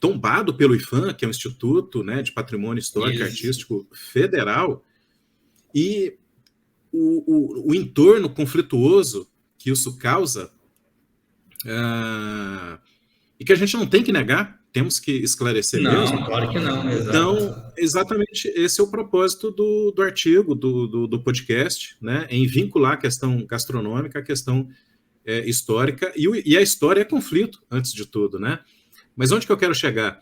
[SPEAKER 1] tombado pelo IFAM, que é um Instituto, né, de Patrimônio Histórico e Artístico Federal, e o entorno conflituoso que isso causa, e que a gente não tem que negar, temos que esclarecer mesmo.
[SPEAKER 2] Não, claro que não. Exato.
[SPEAKER 1] Então, exatamente esse é o propósito do artigo, do podcast, né, em vincular a questão gastronômica, a questão histórica, e a história é conflito, antes de tudo, né? Mas onde que eu quero chegar?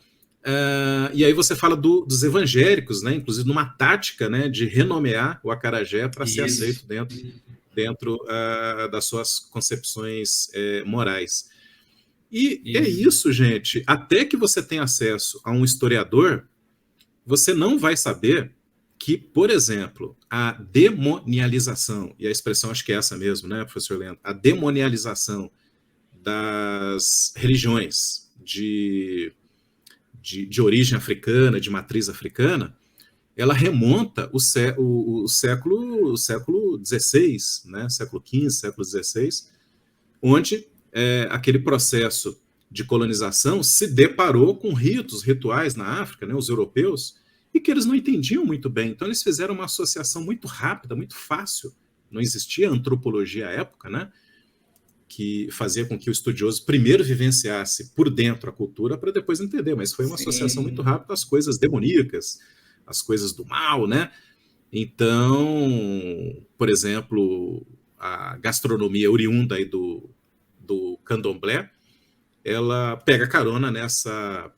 [SPEAKER 1] E aí você fala dos evangélicos, né? Inclusive numa tática, né, de renomear o acarajé para ser aceito dentro dentro das suas concepções morais. E
[SPEAKER 2] Isso.
[SPEAKER 1] é isso, gente. Até que você tenha acesso a um historiador, você não vai saber que, por exemplo, a demonialização, e a expressão acho que é essa mesmo, né, professor Leandro? A demonialização das religiões de origem africana, de matriz africana, ela remonta o século XVI, né, século XV, século XVI, onde aquele processo de colonização se deparou com rituais na África, né, os europeus, e que eles não entendiam muito bem. Então eles fizeram uma associação muito rápida, muito fácil. Não existia antropologia à época, né, que fazia com que o estudioso primeiro vivenciasse por dentro a cultura para depois entender, mas foi uma associação muito rápida às coisas demoníacas, às coisas do mal, né? Então, por exemplo, a gastronomia oriunda aí do candomblé, ela pega carona nessa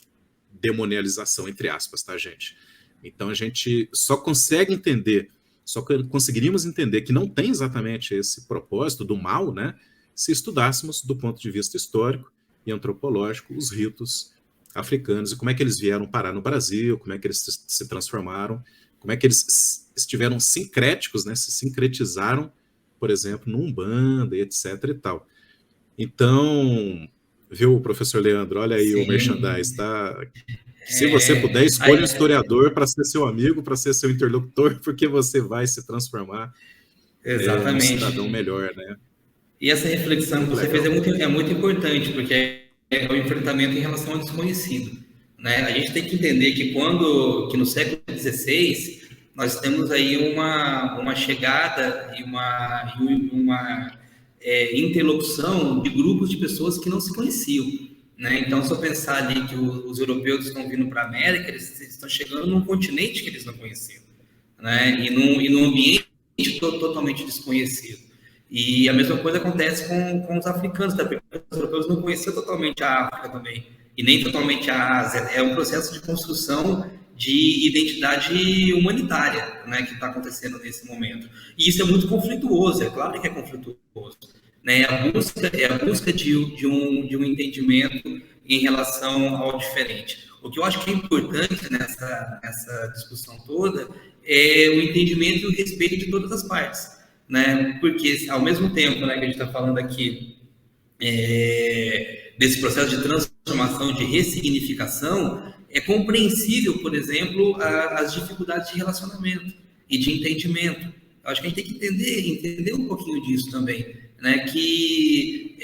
[SPEAKER 1] demonialização, entre aspas, tá, gente? Então a gente só consegue entender, só conseguiríamos entender que não tem exatamente esse propósito do mal, né, se estudássemos do ponto de vista histórico e antropológico os ritos africanos e como é que eles vieram parar no Brasil, como é que eles se transformaram, como é que eles estiveram sincréticos, né, se sincretizaram, por exemplo, no Umbanda e etc e tal. Então, viu, professor Leandro, olha aí o merchandise, tá? Se você puder, escolha um historiador para ser seu amigo, para ser seu interlocutor, porque você vai se transformar num cidadão melhor, né?
[SPEAKER 2] E essa reflexão que você fez é muito importante, porque é o enfrentamento em relação ao desconhecido, né? A gente tem que entender que que no século XVI, nós temos aí uma chegada e uma interlocução de grupos de pessoas que não se conheciam, né? Então, se eu pensar ali que os europeus estão vindo para a América, eles estão chegando num continente que eles não conheciam, né? E num ambiente totalmente desconhecido. E a mesma coisa acontece com os africanos, tá? Porque os europeus não conheciam totalmente a África também, e nem totalmente a Ásia. É um processo de construção de identidade humanitária, né, que está acontecendo nesse momento. E isso é muito conflituoso, é claro que é conflituoso. Né? A busca de um entendimento em relação ao diferente. O que eu acho que é importante nessa discussão toda é o entendimento e o respeito de todas as partes. Né? Porque, ao mesmo tempo, né, que a gente está falando aqui desse processo de transformação, de ressignificação, é compreensível, por exemplo, as dificuldades de relacionamento e de entendimento. Eu acho que a gente tem que entender um pouquinho disso também, né? Que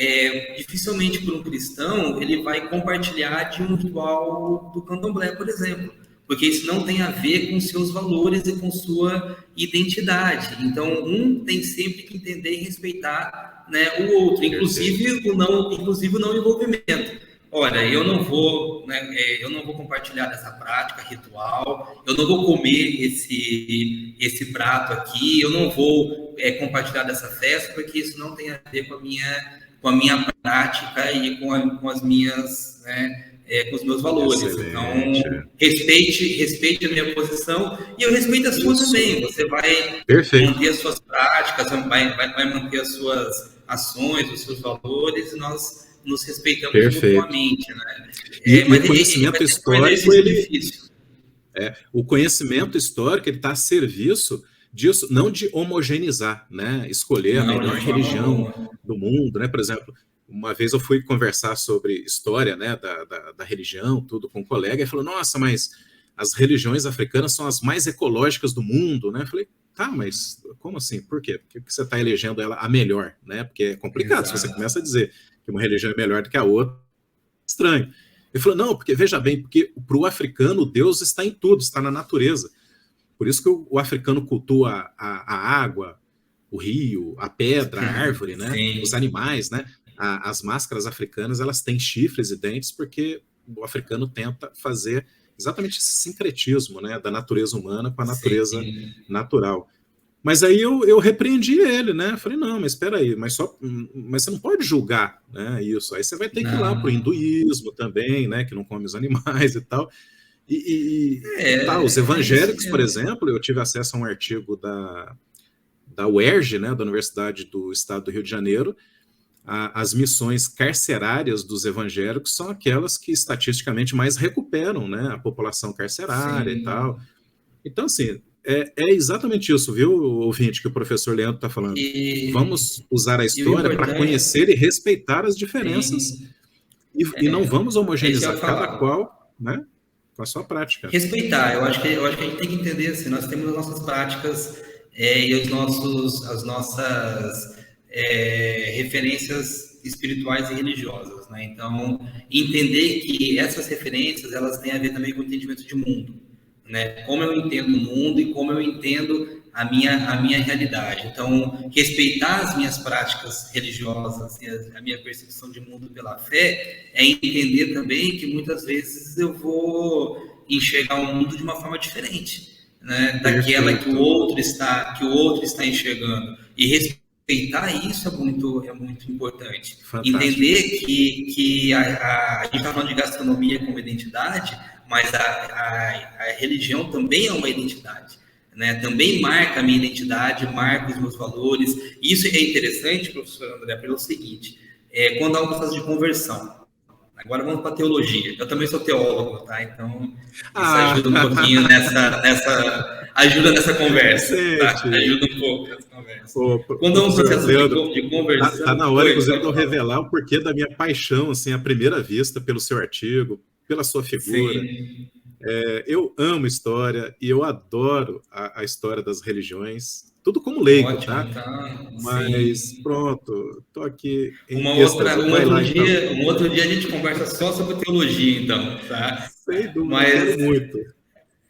[SPEAKER 2] dificilmente para um cristão ele vai compartilhar de um ritual do candomblé, por exemplo, porque isso não tem a ver com seus valores e com sua identidade. Então, um tem sempre que entender e respeitar, né, o outro, inclusive o não envolvimento. Olha, eu não vou compartilhar dessa prática ritual, eu não vou comer esse prato aqui, eu não vou compartilhar dessa festa, porque isso não tem a ver com a minha prática e com as minhas, né, com os meus valores. Excelente. Então, respeite a minha posição e eu respeito a sua também. Você vai manter as suas práticas, vai manter as suas ações, os seus valores, e nós nos respeitamos mutuamente, né?
[SPEAKER 1] Mas o conhecimento histórico, o conhecimento histórico, ele está a serviço disso, não de homogeneizar, né? Escolher a melhor religião do mundo, né? Por exemplo, uma vez eu fui conversar sobre história, né, da religião, tudo com um colega, e falou, nossa, mas as religiões africanas são as mais ecológicas do mundo, né? Eu falei, tá, mas como assim? Por quê? Por que você está elegendo ela a melhor, né? Porque é complicado. Exato. Se você começa a dizer que uma religião é melhor do que a outra, estranho. Ele falou, não, porque veja bem, porque para o africano Deus está em tudo, está na natureza. Por isso que o africano cultua a água, o rio, a pedra, a árvore, né? Sim. Os animais, né? As máscaras africanas, elas têm chifres e dentes porque o africano tenta fazer exatamente esse sincretismo, né, da natureza humana com a natureza natural. Mas aí eu repreendi ele, né? Falei, não, mas espera aí, mas você não pode julgar, né, isso. Aí você vai ter que ir lá para o hinduísmo também, né, que não come os animais e tal. E os evangélicos, por exemplo, eu tive acesso a um artigo da UERJ, né, da Universidade do Estado do Rio de Janeiro, as missões carcerárias dos evangélicos são aquelas que estatisticamente mais recuperam, né, a população carcerária e tal.
[SPEAKER 2] Sim.
[SPEAKER 1] Então, assim, é exatamente isso, viu, ouvinte, que o professor Leandro está falando. Vamos usar a
[SPEAKER 2] E o
[SPEAKER 1] história para
[SPEAKER 2] importante,
[SPEAKER 1] conhecer e respeitar as diferenças
[SPEAKER 2] sim,
[SPEAKER 1] e não vamos
[SPEAKER 2] é isso que eu
[SPEAKER 1] homogeneizar
[SPEAKER 2] ia
[SPEAKER 1] cada
[SPEAKER 2] falar.
[SPEAKER 1] qual, né, com a sua prática.
[SPEAKER 2] Respeitar, eu acho que a gente tem que entender assim, nós temos as nossas práticas e as nossas referências espirituais e religiosas, né? Então, entender que essas referências elas têm a ver também com o entendimento de mundo, né? Como eu entendo o mundo e como eu entendo a minha realidade. Então, respeitar as minhas práticas religiosas e a minha percepção de mundo pela fé é entender também que muitas vezes eu vou enxergar o mundo de uma forma diferente, né, daquela que o outro está enxergando. E respeitar isso é muito importante.
[SPEAKER 1] Fantástico.
[SPEAKER 2] Entender que a gente está falando de gastronomia como identidade, mas a religião também é uma identidade. Né? Também marca a minha identidade, marca os meus valores. E isso é interessante, professor André, pelo seguinte: quando há um processo de conversão. Agora vamos para a teologia. Eu também sou teólogo, tá? Então isso ajuda um pouquinho ajuda nessa conversa, tá?
[SPEAKER 1] Gente,
[SPEAKER 2] Ajuda um pouco nessa conversa.
[SPEAKER 1] o
[SPEAKER 2] Quando há um
[SPEAKER 1] professor
[SPEAKER 2] processo
[SPEAKER 1] Leandro,
[SPEAKER 2] de
[SPEAKER 1] tá
[SPEAKER 2] conversão,
[SPEAKER 1] na hora, inclusive, de
[SPEAKER 2] pode
[SPEAKER 1] eu
[SPEAKER 2] falar.
[SPEAKER 1] revelar o porquê da minha paixão, assim, à primeira vista, pelo seu artigo, pela sua figura.
[SPEAKER 2] Sim.
[SPEAKER 1] Eu amo história e eu adoro a história das religiões, tudo como leigo,
[SPEAKER 2] Ótimo,
[SPEAKER 1] tá?
[SPEAKER 2] então,
[SPEAKER 1] Mas
[SPEAKER 2] sim.
[SPEAKER 1] pronto, tô aqui em êxtase. Vai lá, então.
[SPEAKER 2] Um outro dia a gente conversa só sobre teologia, então, tá?
[SPEAKER 1] Sem dúvida, quero
[SPEAKER 2] Mas,
[SPEAKER 1] muito.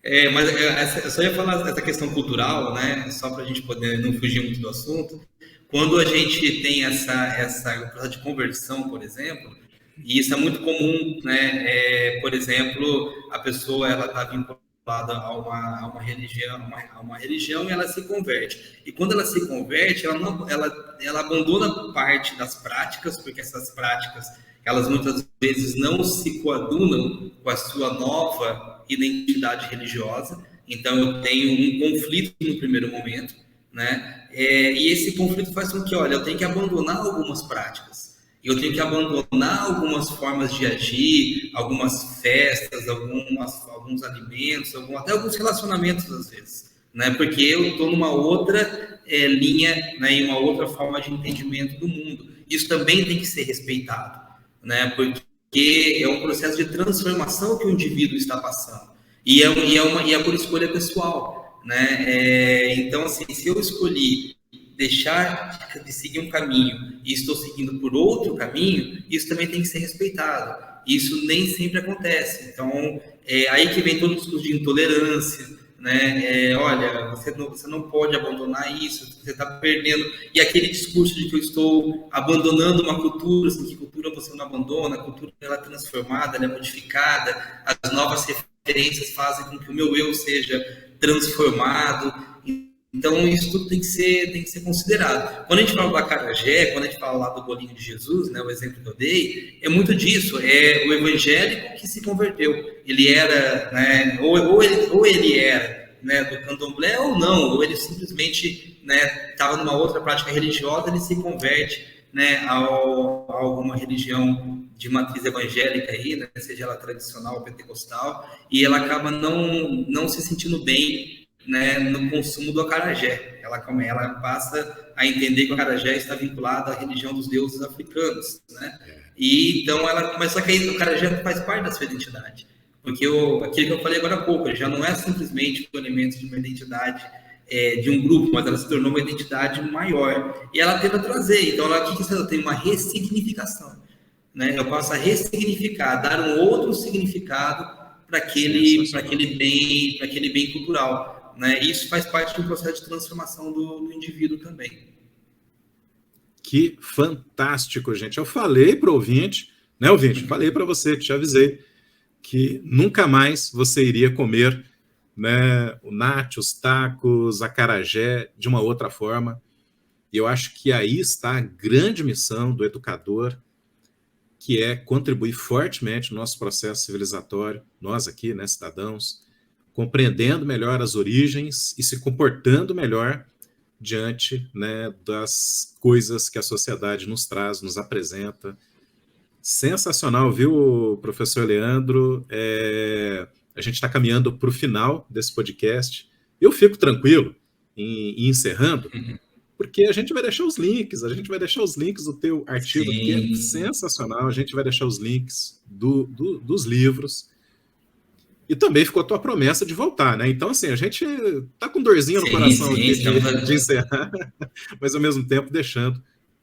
[SPEAKER 2] eu só ia falar essa questão cultural, né? Só para a gente poder não fugir muito do assunto. Quando a gente tem essa processo de conversão, por exemplo, e isso é muito comum, né? Por exemplo, a pessoa ela está vinculada a uma religião e ela se converte. E quando ela se converte, ela abandona parte das práticas, porque essas práticas elas muitas vezes não se coadunam com a sua nova identidade religiosa. Então eu tenho um conflito no primeiro momento, né? E esse conflito faz com que, olha, eu tenho que abandonar algumas práticas, eu tenho que abandonar algumas formas de agir, algumas festas, alguns alimentos, até alguns relacionamentos às vezes, né? Porque eu estou numa outra linha, né? E uma outra forma de entendimento do mundo. Isso também tem que ser respeitado, né? Porque é um processo de transformação que o indivíduo está passando e é por escolha pessoal, né? Então, assim, se eu escolhi deixar de seguir um caminho e estou seguindo por outro caminho, isso também tem que ser respeitado. Isso nem sempre acontece. Então, aí que vem todo o discurso de intolerância, né? Olha, você não pode abandonar isso, você está perdendo. E aquele discurso de que eu estou abandonando uma cultura, assim, que cultura você não abandona, a cultura ela é transformada, ela é modificada, as novas referências fazem com que o meu eu seja transformado. Então, isso tudo tem que ser considerado. Quando a gente fala do acarajé, quando a gente fala lá do bolinho de Jesus, né, o exemplo que eu dei, é muito disso. É o evangélico que se converteu. Ele era, né, ou ele era, né, do candomblé ou não, ou ele simplesmente estava numa outra prática religiosa, ele se converte, né, a alguma religião de matriz evangélica aí, né, seja ela tradicional ou pentecostal, e ela acaba não se sentindo bem, né, no consumo do acarajé. Ela passa a entender que o acarajé está vinculado à religião dos deuses africanos, né? E então mas só que aí o acarajé faz parte da sua identidade, porque aquilo que eu falei agora há pouco, ele já não é simplesmente um elemento de uma identidade de um grupo, mas ela se tornou uma identidade maior e ela tenta trazer. Então, o que ela tem? Uma ressignificação, né? Eu passo a ressignificar, dar um outro significado para aquele bem cultural. Né? Isso faz parte do processo de transformação do indivíduo também.
[SPEAKER 1] Que fantástico, gente. Eu falei para o ouvinte, né, ouvinte? Falei para você, te avisei, que nunca mais você iria comer, né, o nacho, os tacos, acarajé de uma outra forma. E eu acho que aí está a grande missão do educador, que é contribuir fortemente no nosso processo civilizatório, nós aqui, né, cidadãos, compreendendo melhor as origens e se comportando melhor diante, né, das coisas que a sociedade nos traz, nos apresenta. Sensacional, viu, professor Leandro? A gente está caminhando para o final desse podcast. Eu fico tranquilo em encerrando, porque a gente vai deixar os links do teu artigo, que é
[SPEAKER 2] Sim.
[SPEAKER 1] sensacional, a gente vai deixar os links dos livros, e também ficou a tua promessa de voltar, né? Então, assim, a gente tá com dorzinha no coração aqui de encerrar, mas ao mesmo tempo deixando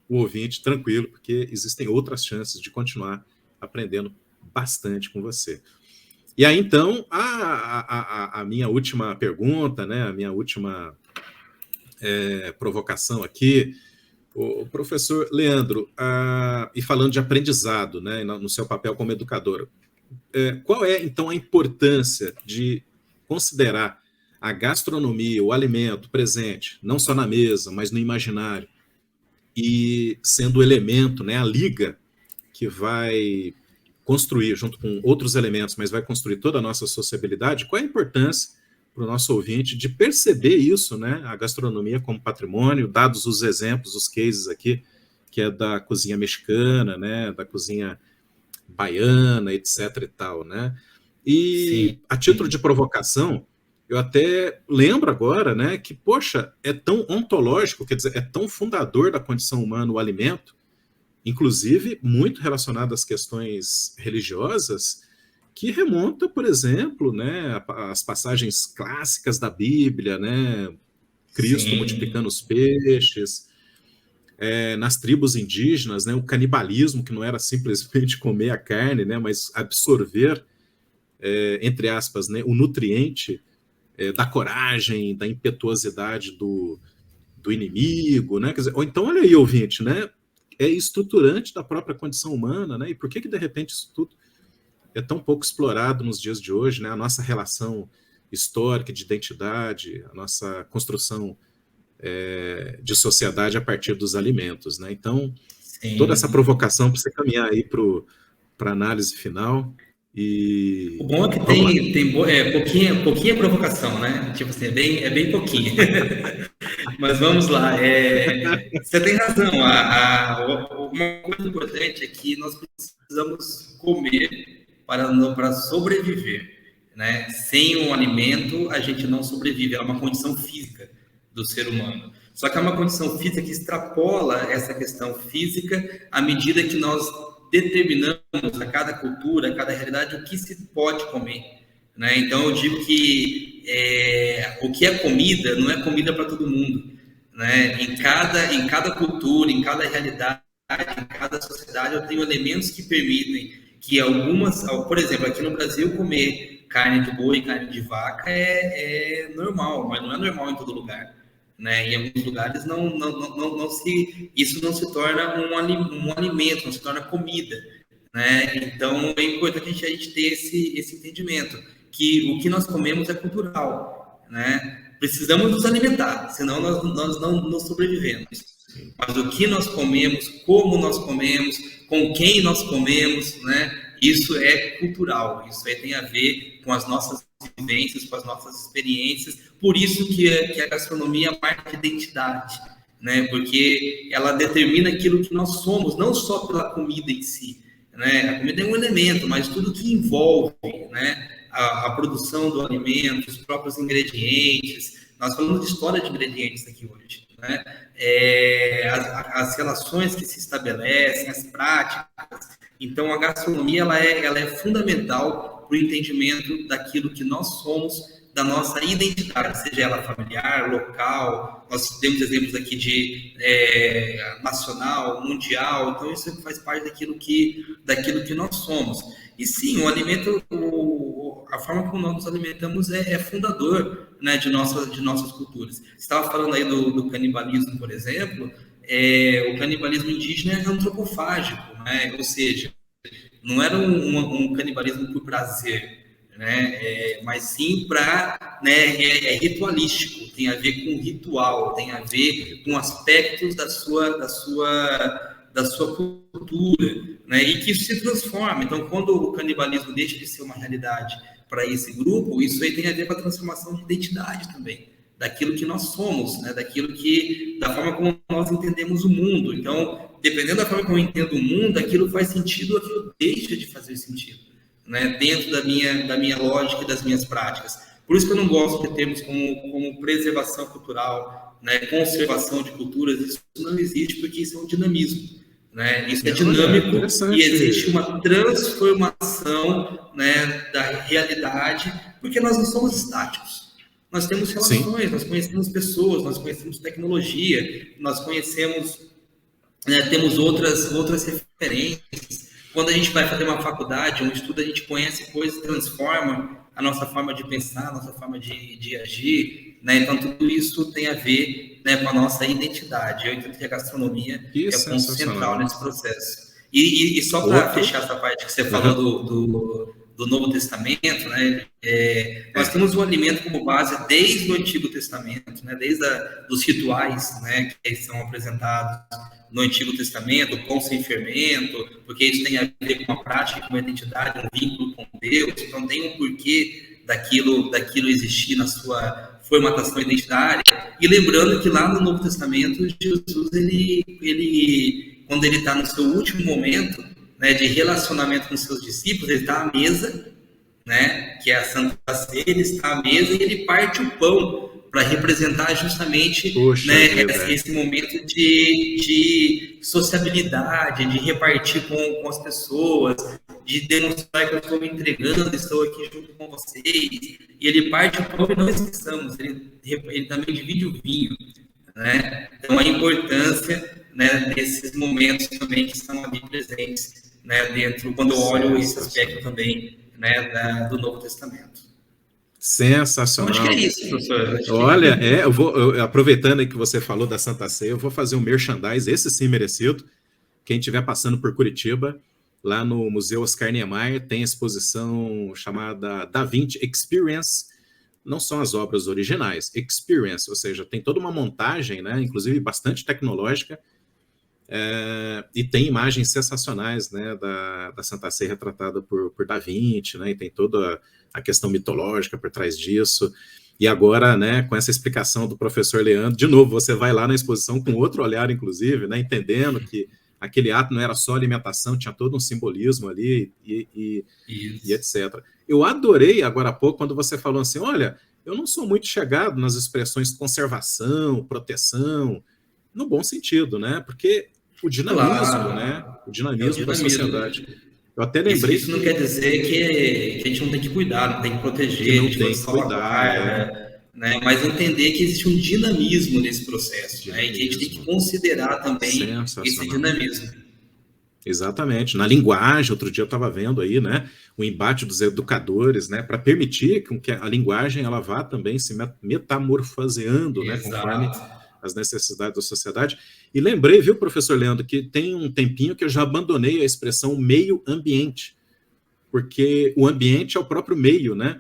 [SPEAKER 1] o ouvinte tranquilo, porque existem outras chances de continuar aprendendo bastante com você. E aí, então, a minha última pergunta, né, a minha última provocação aqui, o professor Leandro, e falando de aprendizado, né, no seu papel como educador, qual é, então, a importância de considerar a gastronomia, o alimento presente, não só na mesa, mas no imaginário, e sendo o elemento, né, a liga que vai construir, junto com outros elementos, mas vai construir toda a nossa sociabilidade? Qual é a importância para o nosso ouvinte de perceber isso, né, a gastronomia como patrimônio, dados os exemplos, os cases aqui, que é da cozinha mexicana, né, da cozinha baiana, etc. e tal, né? E
[SPEAKER 2] Sim.
[SPEAKER 1] a título de provocação, eu até lembro agora, né, que, poxa, é tão ontológico, quer dizer, é tão fundador da condição humana o alimento, inclusive muito relacionado às questões religiosas, que remonta, por exemplo, né, às passagens clássicas da Bíblia, né, Cristo multiplicando os peixes, nas tribos indígenas, né, o canibalismo, que não era simplesmente comer a carne, né, mas absorver, entre aspas, né, o nutriente da coragem, da impetuosidade do inimigo, né? Quer dizer, ou então, olha aí, ouvinte, né? É estruturante da própria condição humana, né? E por que de repente isso tudo é tão pouco explorado nos dias de hoje, né? A nossa relação histórica de identidade, a nossa construção de sociedade a partir dos alimentos, né? Então, toda essa
[SPEAKER 2] Sim.
[SPEAKER 1] provocação para você caminhar aí para a análise final
[SPEAKER 2] O
[SPEAKER 1] e
[SPEAKER 2] bom é que
[SPEAKER 1] vamos lá.
[SPEAKER 2] tem pouquinha provocação, né? Tipo assim, é bem pouquinho. Mas vamos lá. Você tem razão. Uma coisa importante é que nós precisamos comer para sobreviver, né? Sem um alimento, a gente não sobrevive. É uma condição física do ser humano. Só que é uma condição física que extrapola essa questão física à medida que nós determinamos a cada cultura, a cada realidade, o que se pode comer, né? Então, eu digo que o que é comida não é comida para todo mundo, né? Em cada cultura, em cada realidade, em cada sociedade, eu tenho elementos que permitem que por exemplo, aqui no Brasil, comer carne de boi, carne de vaca é normal, mas não é normal em todo lugar. Né? Em alguns lugares isso não se torna um alimento, não se torna comida. Né? Então é importante a gente ter esse entendimento, que o que nós comemos é cultural. Né? Precisamos nos alimentar, senão nós não sobrevivemos. Mas o que nós comemos, como nós comemos, com quem nós comemos, né? Isso é cultural, isso aí tem a ver com as nossas vivências, com as nossas experiências. Por isso que a gastronomia marca identidade, né? Porque ela determina aquilo que nós somos, não só pela comida em si, né? A comida é um elemento, mas tudo que envolve, né? A produção do alimento, os próprios ingredientes. Nós falamos de história de ingredientes aqui hoje, né? As relações que se estabelecem, as práticas. Então, a gastronomia ela é fundamental para o entendimento daquilo que nós somos, da nossa identidade, seja ela familiar, local. Nós temos exemplos aqui de nacional, mundial. Então, isso faz parte daquilo que nós somos. E sim, o alimento, a forma como nós nos alimentamos é fundador, né, de nossas culturas. Você estava falando aí do canibalismo, por exemplo. O canibalismo indígena é antropofágico, né? Ou seja, não era um canibalismo por prazer, né? Mas sim para, né, ritualístico, tem a ver com ritual, tem a ver com aspectos da sua cultura, né? E que isso se transforma. Então, quando o canibalismo deixa de ser uma realidade para esse grupo, isso aí tem a ver com a transformação de identidade também daquilo que nós somos, né? Da forma como nós entendemos o mundo. Então, dependendo da forma como eu entendo o mundo, aquilo faz sentido, aquilo deixa de fazer sentido, né? Dentro da minha lógica e das minhas práticas. Por isso que eu não gosto de termos como preservação cultural, né? Conservação de culturas. Isso não existe, porque isso é um dinamismo. Né? Isso é dinâmico e existe uma transformação, né, da realidade, porque nós não somos estáticos. Nós temos relações, nós conhecemos pessoas, nós conhecemos tecnologia, nós conhecemos, né, temos outras referências. Quando a gente vai fazer uma faculdade, um estudo, a gente conhece coisas, transforma a nossa forma de pensar, a nossa forma de agir, né? Então tudo isso tem a ver, né, com a nossa identidade. Eu entendo que a gastronomia é um ponto central nesse processo. E só para fechar essa parte que você falou do Novo Testamento, né? Nós temos o alimento como base desde o Antigo Testamento, né? Desde os rituais, né, que são apresentados no Antigo Testamento, o pão sem fermento, porque isso tem a ver com a prática, com a identidade, um vínculo com Deus. Então tem um porquê daquilo existir na sua formatação identitária. E lembrando que lá no Novo Testamento, Jesus, ele quando ele está no seu último momento, né, de relacionamento com seus discípulos, ele está à mesa, né, que é a Santa Ceia, ele está à mesa e ele parte o pão para representar justamente, né, esse momento de sociabilidade, de repartir com as pessoas, de demonstrar que eu estou me entregando, estou aqui junto com vocês. E ele parte o pão e nós estamos. Ele também divide o vinho, né? Então, a importância, né, desses momentos também que estão ali presentes, né, dentro, quando eu olho esse aspecto também, né, do Novo Testamento.
[SPEAKER 1] Sensacional.
[SPEAKER 2] Acho que é isso, professor.
[SPEAKER 1] Olha, aproveitando aí que você falou da Santa Ceia, eu vou fazer um merchandise, esse sim merecido. Quem estiver passando por Curitiba, lá no Museu Oscar Niemeyer, tem a exposição chamada Da Vinci Experience. Não são as obras originais, Experience, ou seja, tem toda uma montagem, né, inclusive bastante tecnológica, e tem imagens sensacionais, né, da Santa Ceia retratada por Da Vinci, né, e tem toda a questão mitológica por trás disso. E agora, né, com essa explicação do professor Leandro, de novo, você vai lá na exposição com outro olhar, inclusive, né, entendendo que aquele ato não era só alimentação, tinha todo um simbolismo ali e etc. Eu adorei agora há pouco quando você falou assim, olha, eu não sou muito chegado nas expressões conservação, proteção, no bom sentido, né? Porque o dinamismo, né? O dinamismo da sociedade. Eu até lembrei.
[SPEAKER 2] Isso não quer dizer que a gente não tem que cuidar, não tem que proteger,
[SPEAKER 1] que não tem que cuidar,
[SPEAKER 2] né? Mas entender que existe um dinamismo nesse processo, né? E que a gente tem que considerar também esse dinamismo.
[SPEAKER 1] Exatamente. Na linguagem, outro dia eu estava vendo aí, né, o embate dos educadores, né, para permitir que a linguagem ela vá também se metamorfoseando, né, conforme as necessidades da sociedade. E lembrei, viu, professor Leandro, que tem um tempinho que eu já abandonei a expressão meio ambiente, porque o ambiente é o próprio meio, né?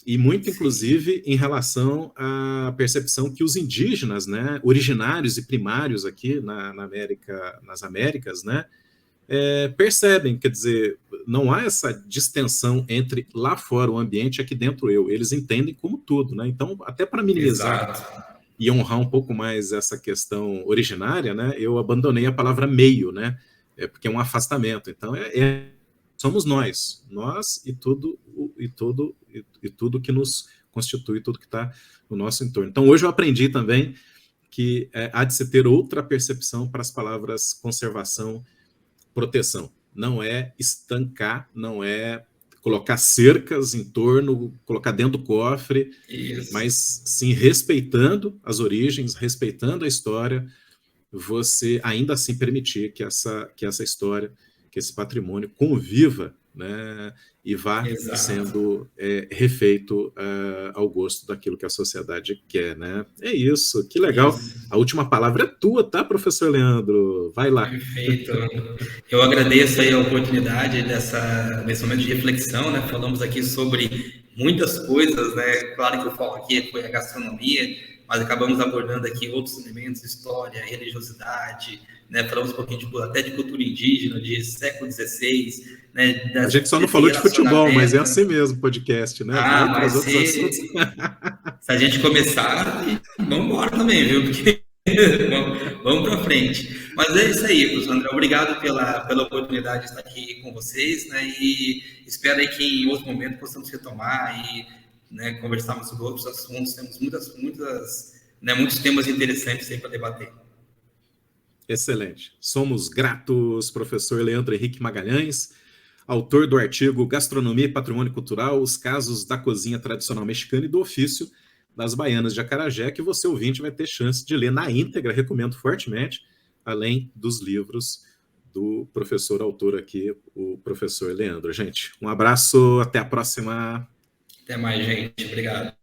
[SPEAKER 1] E muito, inclusive, em relação à percepção que os indígenas, né, originários e primários aqui nas Américas, né, percebem, quer dizer, não há essa distensão entre lá fora o ambiente e aqui dentro eu. Eles entendem como tudo, né? Então, até para minimizar e honrar um pouco mais essa questão originária, né, eu abandonei a palavra meio, né? Porque é um afastamento. Então, somos nós e tudo que nos constitui, tudo que está no nosso entorno. Então, hoje eu aprendi também que há de se ter outra percepção para as palavras conservação, proteção. Não é estancar, não é colocar cercas em torno, colocar dentro do cofre, mas sim respeitando as origens, respeitando a história, você ainda assim permitir que essa história, que esse patrimônio conviva, né, e vá sendo refeito ao gosto daquilo que a sociedade quer, né? É isso, que legal. A última palavra é tua, tá, professor Leandro? Vai lá.
[SPEAKER 2] Perfeito. Eu agradeço aí a oportunidade desse momento de reflexão, né? Falamos aqui sobre muitas coisas, né? Claro que o foco aqui foi a gastronomia, mas acabamos abordando aqui outros elementos, história, religiosidade, né? Falamos um pouquinho até de cultura indígena, de século XVI, né?
[SPEAKER 1] A gente só não falou de futebol, mas é assim mesmo, podcast, né?
[SPEAKER 2] Mas Se a gente começar, vamos embora também, viu? Porque vamos para frente. Mas é isso aí, professor André. Obrigado pela oportunidade de estar aqui com vocês, né? E espero aí que em outro momento possamos retomar e, né, conversarmos sobre outros assuntos. Temos muitos temas interessantes aí para debater.
[SPEAKER 1] Excelente. Somos gratos, professor Leandro Henrique Magalhães, autor do artigo Gastronomia e Patrimônio Cultural, os casos da cozinha tradicional mexicana e do ofício das baianas de Acarajé, que você, ouvinte, vai ter chance de ler na íntegra, recomendo fortemente, além dos livros do professor autor aqui, o professor Leandro. Gente, um abraço, até a próxima.
[SPEAKER 2] Até mais, gente. Obrigado.